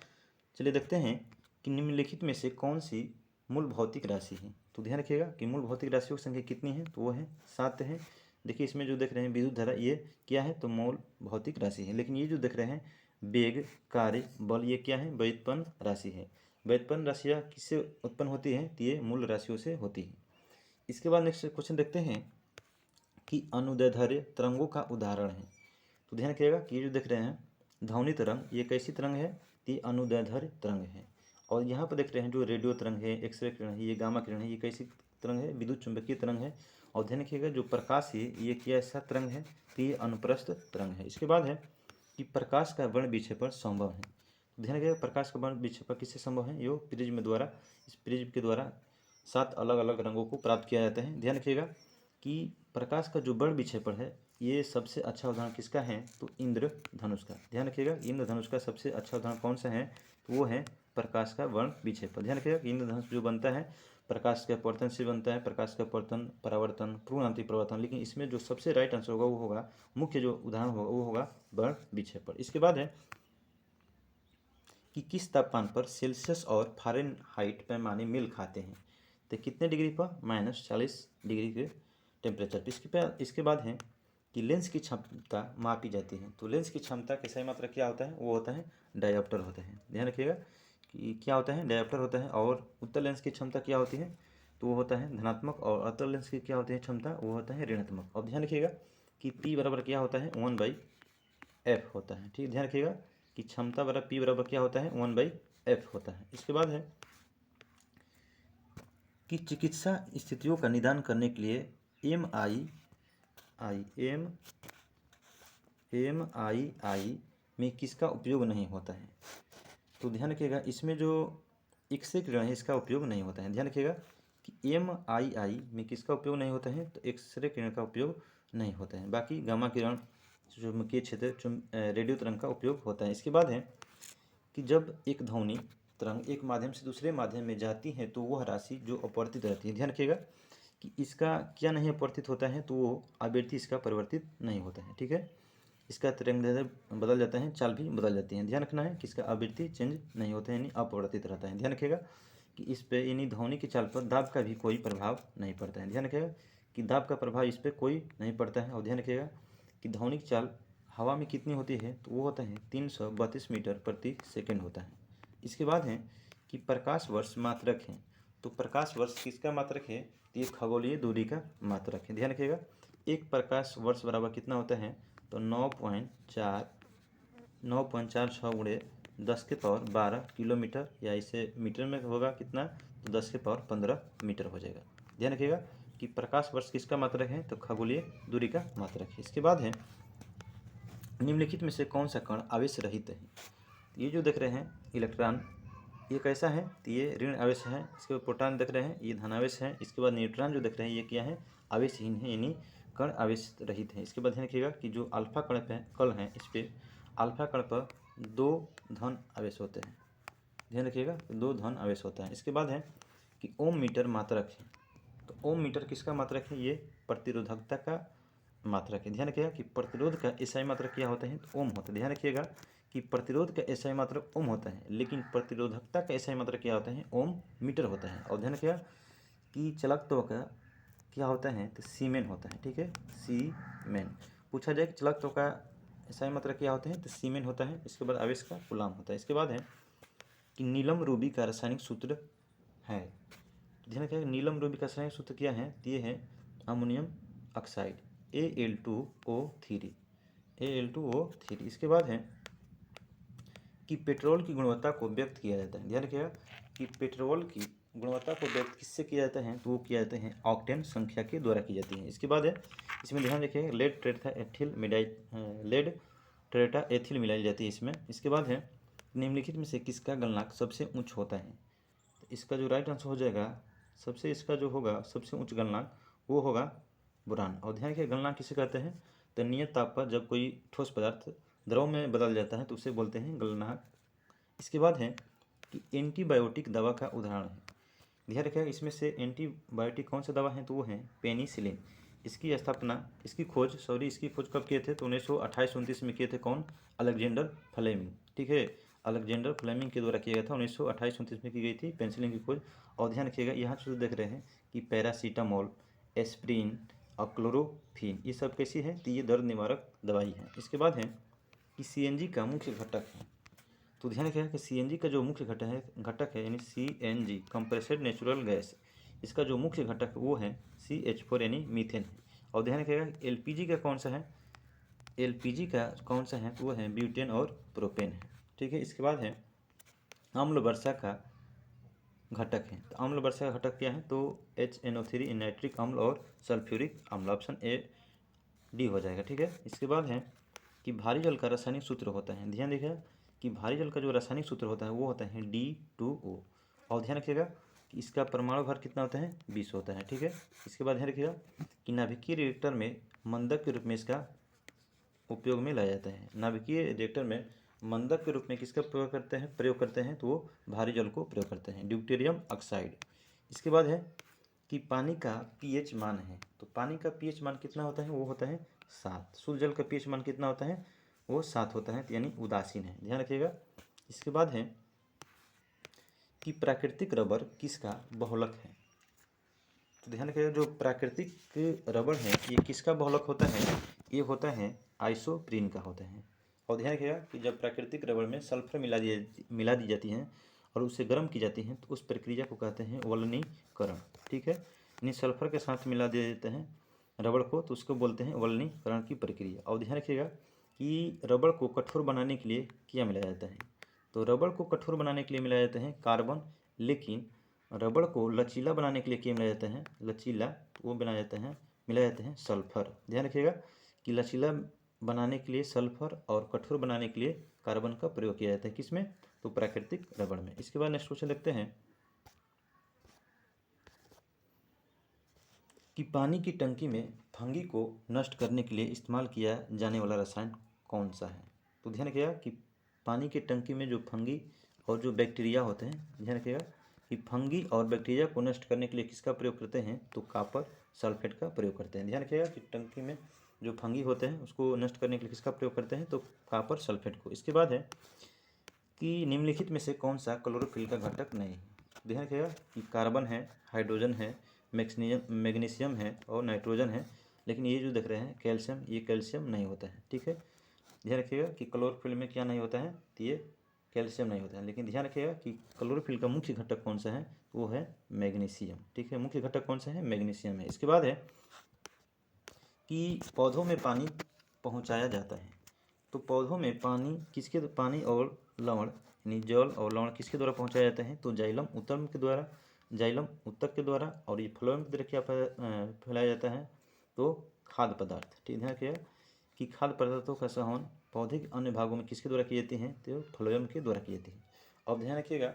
चलिए देखते हैं कि निम्नलिखित में से कौन सी मूल भौतिक राशि है। तो ध्यान रखिएगा कि मूल भौतिक राशियों की संख्या कितनी है, तो वो है 7 है। देखिए इसमें जो देख रहे हैं विद्युत धारा ये क्या है, तो मूल भौतिक राशि है। लेकिन ये जो देख रहे हैं वेग, कार्य, बल, ये क्या है, व्युत्पन्न राशि है। व्युत्पन्न राशियाँ किससे उत्पन्न होती हैं, तो ये मूल राशियों से होती है। इसके बाद नेक्स्ट क्वेश्चन देखते हैं कि अनुदैर्ध्य तरंगों का उदाहरण है। तो ध्यान रखिएगा कि ये जो देख रहे हैं ध्वनि तरंग, ये कैसी तरंग है, ये अनुदैर्ध्य तरंग है। और यहाँ पर देख रहे हैं जो रेडियो तरंग है, एक्सरे किरण है, ये गामा किरण है, ये कैसी तरंग है, विद्युत चुंबकीय तरंग है। और ध्यान रखिएगा जो प्रकाश है ये क्या ऐसा तरंग है, तो ये अनुप्रस्थ तरंग है। इसके बाद है कि प्रकाश का वर्ण विक्षेपण संभव है। तो ध्यान रखिएगा प्रकाश का वर्ण विक्षेपण किससे संभव है, ये प्रिज्म द्वारा, इस प्रिज्म के द्वारा 7 अलग अलग रंगों को प्राप्त किया जाता है। ध्यान रखिएगा कि प्रकाश का जो वर्ण विक्षेपण है ये सबसे अच्छा उदाहरण किसका है, तो इंद्रधनुष का। ध्यान रखिएगा इंद्रधनुष का सबसे अच्छा उदाहरण कौन सा है, तो वो है प्रकाश का वर्ण विक्षेपण। ध्यान रखिएगा कि इंद्रधनुष जो बनता है प्रकाश के अपवर्तन से बनता है, प्रकाश का अपवर्तन, परावर्तन, पूर्ण आंतरिक परावर्तन। लेकिन इसमें जो सबसे राइट आंसर होगा वो होगा, मुख्य जो उदाहरण होगा वो होगा वर्ण विक्षेपण। इसके बाद है कि किस तापमान पर सेल्सियस और फ़ारेनहाइट पैमाने मेल खाते हैं, तो कितने डिग्री पर, -40 डिग्री के टेम्परेचर पर। इसके बाद है कि लेंस की क्षमता मापी जाती है। तो लेंस की क्षमता की सही मात्रा क्या होता है, वो होता है डायोप्टर होता है। ध्यान रखिएगा कि क्या होता है, डायोप्टर होता है। और उत्तल लेंस की क्षमता क्या होती है, तो वो होता है धनात्मक। और अवतल लेंस की क्या होती है क्षमता, वो होता है ऋणात्मक। और ध्यान रखिएगा कि P बराबर क्या होता है, 1/f होता है। ठीक, ध्यान रखिएगा कि क्षमता बराबर P बराबर क्या होता है, 1/f होता है। इसके बाद है कि चिकित्सा स्थितियों का निदान करने के लिए MRI में किसका उपयोग नहीं होता है। तो ध्यान रखिएगा इसमें जो एक्स-रे किरण है इसका उपयोग नहीं होता है। ध्यान रखिएगा कि MII में किसका उपयोग नहीं होता है, तो एक्सरे किरण का उपयोग नहीं होता है। बाकी गामा किरण, चुंबकीय क्षेत्र, रेडियो तरंग का उपयोग होता है। इसके बाद है कि जब एक ध्वनि तरंग एक माध्यम से दूसरे माध्यम में जाती है तो वह राशि जो अपवर्तित रहती है, ध्यान रखिएगा कि इसका क्या नहीं अपवर्तित होता है, तो वो आवृत्ति इसका परिवर्तित नहीं होता है। ठीक है, इसका तरंगदैर्ध्य बदल जाता है, चाल भी बदल जाती है। ध्यान रखना है कि इसका आवृत्ति चेंज नहीं होता है, यानी अपवर्तित रहता है। ध्यान रखिएगा कि इस पे यानी ध्वनि की चाल पर दाब का भी कोई प्रभाव नहीं पड़ता है। ध्यान रखिएगा कि दाब का प्रभाव इस पर कोई नहीं पड़ता है। और ध्यान रखिएगा कि ध्वनि की चाल हवा में कितनी होती है, तो वो होता है 332 मीटर प्रति सेकेंड होता है। इसके बाद है कि प्रकाश वर्ष मात्रक है, तो प्रकाश वर्ष किसका मात्रक है, तो ये खगोलीय दूरी का मात्रक है। ध्यान रखिएगा एक प्रकाश वर्ष बराबर कितना होता है, तो 9.46 गुणे 10⁻12 किलोमीटर, या इसे मीटर में होगा कितना, तो 10⁻15 मीटर हो जाएगा। ध्यान रखिएगा कि प्रकाश वर्ष किसका मात्रक है, तो खगोलीय दूरी का मात्रक है। इसके बाद है निम्नलिखित में से कौन सा कण आवेश रहित है। ये जो देख रहे हैं इलेक्ट्रॉन, ये कैसा है, तो ये ऋण आवेश है। इसके बाद प्रोटॉन देख रहे हैं, ये धनावेश है। इसके बाद न्यूट्रॉन जो देख रहे हैं, ये क्या है, आवेशहीन है, यानी कण आवेश रहित है। इसके बाद ध्यान रखिएगा कि जो अल्फा कण है, इस पर अल्फा कण पर 2 धन आवेश होते हैं। ध्यान रखिएगा 2 धन आवेश होता है। इसके बाद है कि ओम मीटर मात्रक है, तो ओम मीटर किसका मात्रक है, ये प्रतिरोधकता का मात्रक है। ध्यान रखिएगा कि प्रतिरोध का एसआई मात्रक क्या होता है, तो ओम होता है। ध्यान रखिएगा कि प्रतिरोध का एसआई मात्रक ओम होता है, लेकिन प्रतिरोधकता का एसआई मात्रक क्या होता है, ओम मीटर होता है। और ध्यान रखिएगा कि चलकत्व का क्या होता है, तो सीमेन होता है। ठीक है, सीमेन पूछा जाए कि चलकत्व का एसआई मात्रक क्या होता है, तो सीमेन होता है। इसके बाद आवेश का कूलाम होता है। इसके बाद है कि नीलम रूबी का रासायनिक सूत्र है। ध्यान रखिएगा नीलम रूबी का रासायनिक सूत्र क्या है, तो ये है अमोनियम ऑक्साइड Al2O3। इसके बाद है कि पेट्रोल की गुणवत्ता को व्यक्त किया जाता है। ध्यान रखिएगा कि पेट्रोल की गुणवत्ता को व्यक्त किससे किया जाता है, तो वो किया जाता है ऑक्टेन संख्या के द्वारा की जाती है। इसके बाद है इसमें ध्यान रखिएगा लेड ट्रेटा एथिल मिलाई जाती है इसमें। इसके बाद है निम्नलिखित में से किसका गलनांक सबसे उच्च होता है, तो इसका जो राइट आंसर हो जाएगा, इसका जो होगा सबसे उच्च गलनांक वो होगा बोरान। और ध्यान रखिए गलनांक किसे कहते हैं, तो नियत ताप पर जब कोई ठोस पदार्थ द्रव में बदल जाता है तो उसे बोलते हैं गलनांक। इसके बाद है कि एंटीबायोटिक दवा का उदाहरण है। ध्यान रखिएगा इसमें से एंटीबायोटिक कौन सा दवा है, तो वो है पेनिसिलिन। इसकी खोज कब किए थे, तो 1928-29 में किए थे। कौन, अलेक्जेंडर फ्लेमिंग। ठीक है, अलेक्जेंडर फ्लेमिंग के द्वारा किया गया था। 1928-29 में की गई थी पेनिसिलिन की खोज। और ध्यान रखिएगा यहाँ से देख रहे हैं कि पैरासीटामोल, एस्प्रिन और क्लोरोफिन, ये सब कैसी है, तो ये दर्द निवारक दवाई है। इसके बाद है कि सीएनजी का मुख्य घटक है, तो ध्यान रखिएगा कि सीएनजी का जो मुख्य घटक है यानी सीएनजी कंप्रेस्ड नेचुरल गैस, इसका जो मुख्य घटक वो है CH4 यानी मीथेन है। और ध्यान रखिएगा एलपीजी का कौन सा है, तो वो है ब्यूटेन और प्रोपेन है। ठीक है, इसके बाद है अम्ल वर्षा का घटक है, तो अम्ल वर्षा का घटक क्या है, तो HNO3 नाइट्रिक अम्ल और सल्फ्यूरिक अम्ल, ऑप्शन ए डी हो जाएगा। ठीक है, इसके बाद है कि भारी जल का रासायनिक सूत्र होता है। ध्यान रखिएगा कि भारी जल का जो रासायनिक सूत्र होता है वो होता है D2O। और ध्यान रखिएगा कि इसका परमाणु भार कितना होता है, 20 होता है। ठीक है, इसके बाद ध्यान रखिएगा कि नाभिकीय रिएक्टर में मंदक के रूप में इसका उपयोग में लाया जाता है। नाभिकीय रिएक्टर में मंदक के रूप में किसका प्रयोग करते हैं, तो वो भारी जल को प्रयोग करते हैं, ड्यूटेरियम ऑक्साइड। इसके बाद है कि पानी का पीएच मान है, तो पानी का पीएच मान कितना होता है, वो होता है 7। शुद्ध जल का पीएच मान कितना होता है, वो 7 होता है, यानी उदासीन है। ध्यान रखिएगा। इसके बाद है कि प्राकृतिक रबर किसका बहुलक है, तो ध्यान रखिएगा जो प्राकृतिक रबर है ये किसका बहुलक होता है, ये होता है आइसोप्रीन का होता है। और ध्यान रखिएगा कि जब प्राकृतिक रबर में सल्फर मिला दी जाती है और उसे गर्म की जाती है तो उस प्रक्रिया को कहते हैं वलनीकरण। ठीक है, यानी सल्फर के साथ मिला दिया जाता है रबड़ को, तो उसको बोलते हैं वलनीकरण की प्रक्रिया। और ध्यान रखिएगा कि रबड़ को कठोर बनाने के लिए क्या मिलाया जाता है, तो रबड़ को कठोर बनाने के लिए मिलाया जाता है कार्बन, लेकिन रबड़ को लचीला बनाने के लिए क्या मिलाया जाता है, वो मिलाया जाता है सल्फर। ध्यान रखिएगा कि लचीला बनाने के लिए सल्फर और कठोर बनाने के लिए कार्बन का प्रयोग किया जाता है, किसमें, तो प्राकृतिक रबड़ में। इसके बाद नेक्स्ट क्वेश्चन देखते हैं कि पानी की टंकी में फंगी को नष्ट करने के लिए इस्तेमाल किया जाने वाला रसायन कौन सा है। तो ध्यान रखिएगा कि पानी की टंकी में जो फंगी और जो बैक्टीरिया होते हैं, ध्यान रखिएगा कि फंगी और बैक्टीरिया को नष्ट करने के लिए किसका प्रयोग करते हैं, तो कॉपर सल्फेट का प्रयोग करते हैं। ध्यान रखिएगा कि टंकी में जो फंगी होते हैं उसको नष्ट करने के लिए किसका प्रयोग करते हैं, तो कॉपर सल्फेट को। इसके बाद है कि निम्नलिखित में से कौन सा क्लोरोफिल का घटक नहीं है। ध्यान रखिएगा कि कार्बन है, हाइड्रोजन है, मैग्नीशियम है और नाइट्रोजन है, लेकिन ये जो देख रहे हैं कैल्शियम, ये कैल्शियम नहीं होता है। ठीक है, ध्यान रखिएगा कि क्लोरोफिल में क्या नहीं होता है, तो ये कैल्शियम नहीं होता है। लेकिन ध्यान रखिएगा कि क्लोरोफिल का मुख्य घटक कौन सा है, तो वो है मैग्नीशियम। ठीक है, मुख्य घटक कौन सा है, मैग्नीशियम है। इसके बाद है कि पौधों में पानी पहुंचाया जाता है। तो पौधों में पानी और लवण यानी जल और लवण किसके द्वारा पहुंचाया जाता है, तो जाइलम उत्तक के द्वारा, जाइलम उत्तक के द्वारा, और ये फ्लोएम के द्वारा क्या फैलाया जाता है, तो खाद्य पदार्थ। ठीक, ध्यान रखिएगा कि खाद्य पदार्थों का संवहन पौधे के अन्य भागों में किसके द्वारा की जाती है, तो फ्लोएम के द्वारा की जाती है। अब ध्यान रखिएगा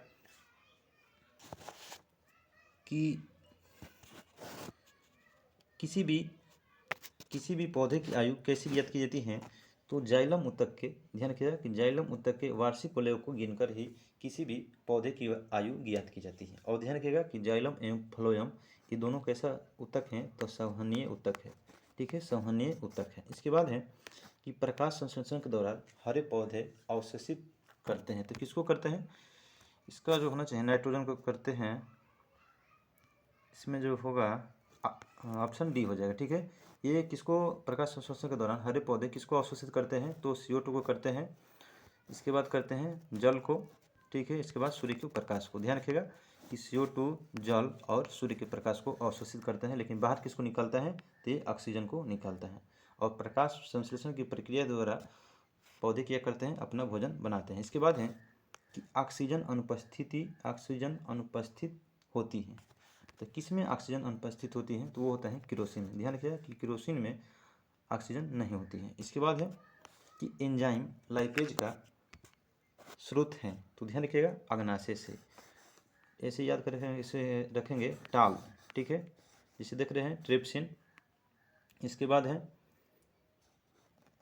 कि किसी भी पौधे की आयु कैसे ज्ञात की जाती है, तो जाइलम उत्तक के, ध्यान रखिएगा कि जाइलम उत्तक के वार्षिक वलय को गिनकर ही किसी भी पौधे की आयु ज्ञात की जाती है। और ध्यान रखिएगा कि जाइलम एवं फ्लोएम ये दोनों कैसा उत्तक हैं, तो संवहनीय उत्तक है। ठीक है, संवहनीय उत्तक है। इसके बाद है कि प्रकाश संश्लेषण के दौरान हरे पौधे अवशोषित करते हैं। तो किसको करते हैं, इसका जो होना चाहिए नाइट्रोजन को करते हैं। इसमें जो होगा ऑप्शन डी हो जाएगा। ठीक है, ये किसको प्रकाश संश्लेषण के दौरान हरे पौधे किसको अवशोषित करते हैं, तो CO2 को करते हैं। इसके बाद करते हैं जल को। ठीक है, इसके बाद सूर्य के प्रकाश को। ध्यान रखिएगा कि CO2 जल और सूर्य के प्रकाश को अवशोषित करते हैं, लेकिन बाहर किसको निकालता है, तो ये ऑक्सीजन को निकालता है। और प्रकाश संश्लेषण की प्रक्रिया द्वारा पौधे क्या करते हैं, अपना भोजन बनाते हैं। इसके बाद है कि ऑक्सीजन अनुपस्थित होती है। तो किस में ऑक्सीजन अनुपस्थित होती है, तो वो होता है केरोसिन में। ध्यान रखिएगा कि केरोसिन में ऑक्सीजन नहीं होती है। इसके बाद है कि एंजाइम लाइपेज का स्रोत है, तो ध्यान रखिएगा अग्नाशय से। ऐसे याद कर रखेंगे, इसे रखेंगे टाल। ठीक है, जिसे देख रहे हैं ट्रिप्सिन। इसके बाद है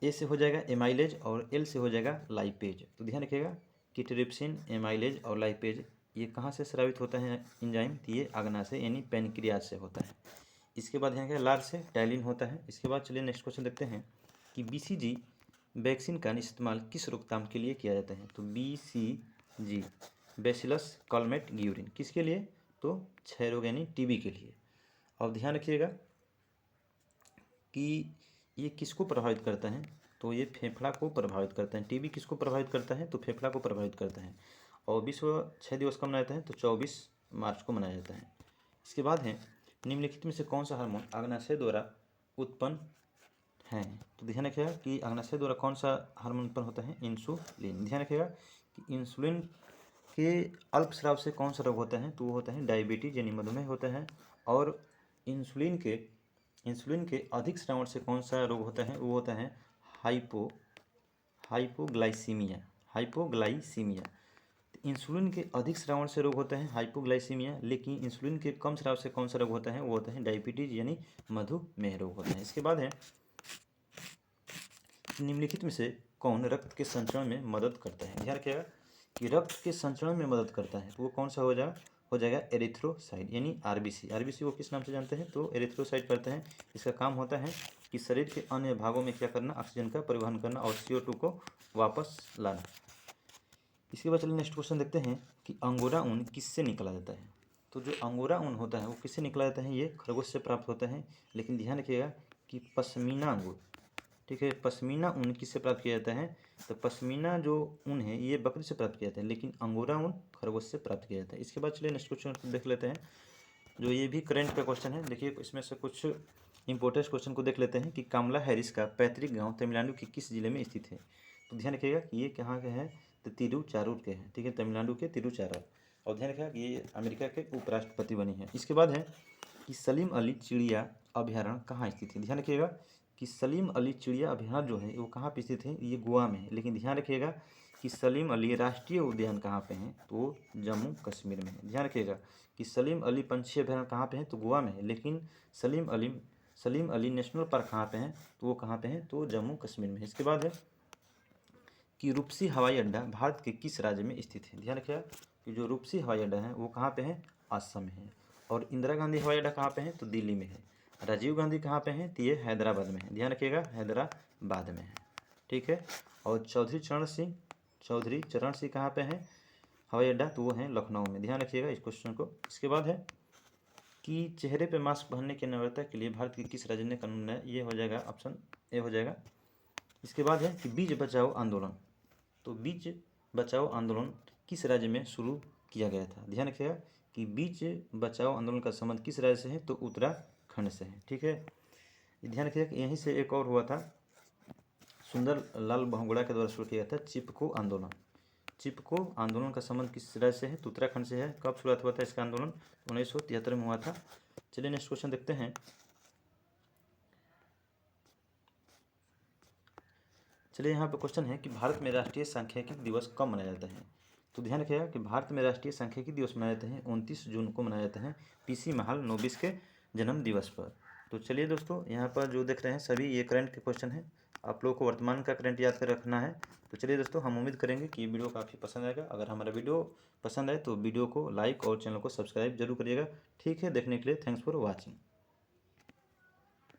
ए से हो जाएगा एमाइलेज और एल से हो जाएगा लाइपेज। तो ध्यान रखिएगा कि ट्रिप्सिन, एमाइलेज और लाइपेज ये कहाँ से स्रावित होता है एंजाइम, तो ये अग्नाशय यानी पैनक्रियाज से होता है। इसके बाद यहाँ क्या लार से टाइलिन होता है। इसके बाद चलिए नेक्स्ट क्वेश्चन देखते हैं कि BCG वैक्सीन का इस्तेमाल किस रोकथाम के लिए किया जाता है। तो BCG बैसिलस कॉलमेट ग्यूरिन किसके लिए, तो क्षय रोग यानी TB के लिए। अब ध्यान रखिएगा कि ये किसको प्रभावित करता है, तो ये फेफड़ा को प्रभावित करता है। TB किसको प्रभावित करता है, तो फेफड़ा को प्रभावित करता है। और विश्व क्षय दिवस कब मनाया जाता है, तो 24 मार्च को मनाया जाता है। इसके बाद है निम्नलिखित में से कौन सा हार्मोन अग्नाशय द्वारा उत्पन्न है। तो ध्यान रखिएगा कि अग्नाशय द्वारा कौन सा हार्मोन उत्पन्न होता है, इंसुलिन। ध्यान रखिएगा कि इंसुलिन के अल्पस्राव से कौन सा रोग होता है, तो वो होता है डायबिटीज यानी मधुमेह होता है। और इंसुलिन के अधिक स्रावन से कौन सा रोग होता है, वो होता है हाइपोग्लाइसीमिया। इंसुलिन के अधिक स्रावन से रोग होता है हाइपोग्लाइसीमिया, लेकिन इंसुलिन के कम स्राव से कौन सा रोग होता है, वो होता है डायबिटीज यानी मधुमेह रोग होता है। इसके बाद है निम्नलिखित में से कौन रक्त के संचरण में मदद करता है। ध्यान रखिएगा कि रक्त के संचरण में मदद करता है, तो वो कौन सा हो जाएगा एरिथ्रोसाइट यानी आरबीसी को किस नाम से जानते हैं, तो एरिथ्रोसाइट करते हैं। इसका काम होता है कि शरीर के अन्य भागों में क्या करना, ऑक्सीजन का परिवहन करना और CO2 को वापस लाना। इसके बाद चलिए नेक्स्ट क्वेश्चन देखते हैं कि अंगोरा ऊन किससे निकाला जाता है। तो जो अंगोरा ऊन होता है वो किससे निकाला जाता है, ये खरगोश से प्राप्त होता है। लेकिन ध्यान रखिएगा कि पश्मीना अंगूर, ठीक है, पश्मीना ऊन किससे प्राप्त किया जाता है, तो पश्मीना जो ऊन है ये बकरी से प्राप्त किया जाता है, लेकिन अंगोरा ऊन खरगोश से प्राप्त किया जाता है। इसके बाद चलिए नेक्स्ट क्वेश्चन देख लेते हैं, जो ये भी करंट का क्वेश्चन है। देखिए इसमें से कुछ इंपॉर्टेंट क्वेश्चन को देख लेते हैं कि कमला हैरिस का पैतृक गाँव तमिलनाडु के किस जिले में स्थित है। तो ध्यान रखिएगा कि ये कहाँ के हैं, तो तिरुचारूर के हैं। ठीक है, तमिलनाडु के तिरुचारूर। और ध्यान रखिएगा कि ये अमेरिका के उपराष्ट्रपति बनी है। इसके बाद है कि सलीम अली चिड़िया अभ्यारण्य कहाँ स्थित है। ध्यान रखिएगा कि सलीम अली चिड़िया अभ्यारण्य जो है वो कहाँ पर स्थित है, ये गोवा में है। लेकिन ध्यान रखिएगा कि सलीम अली राष्ट्रीय उद्यान कहाँ पे हैं, तो जम्मू कश्मीर में है। ध्यान रखिएगा कि सलीम अली पंछी अभयारण्य कहाँ पे है, तो गोवा में है, लेकिन सलीम अली नेशनल पार्क कहाँ पे है, तो वो कहाँ पे है, तो जम्मू कश्मीर में है। इसके बाद है कि रूपसी हवाई अड्डा भारत के किस राज्य में स्थित है। ध्यान रखिएगा कि जो रूपसी हवाई अड्डा है वो कहाँ पे है, असम में है। और इंदिरा गांधी हवाई अड्डा कहाँ पे है, तो दिल्ली में है। राजीव गांधी कहाँ पे है, तो ये हैदराबाद में है। ध्यान रखिएगा हैदराबाद में है, ठीक है। और चौधरी चरण सिंह कहाँ पे है हवाई अड्डा, तो वो है लखनऊ में। ध्यान रखिएगा इस क्वेश्चन को। इसके बाद है कि चेहरे पे मास्क पहनने की अनिवार्यता के लिए भारत के किस राज्य ने कानून बनाया, ये हो जाएगा ऑप्शन ए हो जाएगा। इसके बाद है कि बीज बचाओ आंदोलन, तो बीज बचाओ आंदोलन किस राज्य में शुरू किया गया था। ध्यान रखिएगा कि बीज बचाओ आंदोलन का संबंध किस राज्य से है, तो उत्तराखंड से है, ठीक है। ध्यान रखिएगा कि यहीं से एक और हुआ था, सुंदर लाल बहुगुणा के द्वारा शुरू किया था चिपको आंदोलन का संबंध किस राज्य से है, तो उत्तराखंड से है। कब शुरुआत हुआ था इसका आंदोलन, 1973 में हुआ था। चलिए नेक्स्ट क्वेश्चन देखते हैं। चलिए यहाँ पे क्वेश्चन है कि भारत में राष्ट्रीय सांख्यिकी दिवस कब मनाया जाता है। तो ध्यान रखिएगा कि भारत में राष्ट्रीय सांख्यिकी दिवस मनाए जाते हैं 29 जून को मनाया जाता है, पीसी महालनोबिस के जन्म दिवस पर। तो चलिए दोस्तों, यहाँ पर जो देख रहे हैं सभी ये करंट के क्वेश्चन हैं, आप लोगों को वर्तमान का करंट याद कर रखना है। तो चलिए दोस्तों, हम उम्मीद करेंगे कि ये वीडियो काफ़ी पसंद आएगा। अगर हमारा वीडियो पसंद आए तो वीडियो को लाइक और चैनल को सब्सक्राइब जरूर करिएगा, ठीक है। देखने के लिए थैंक्स फॉर वॉचिंग।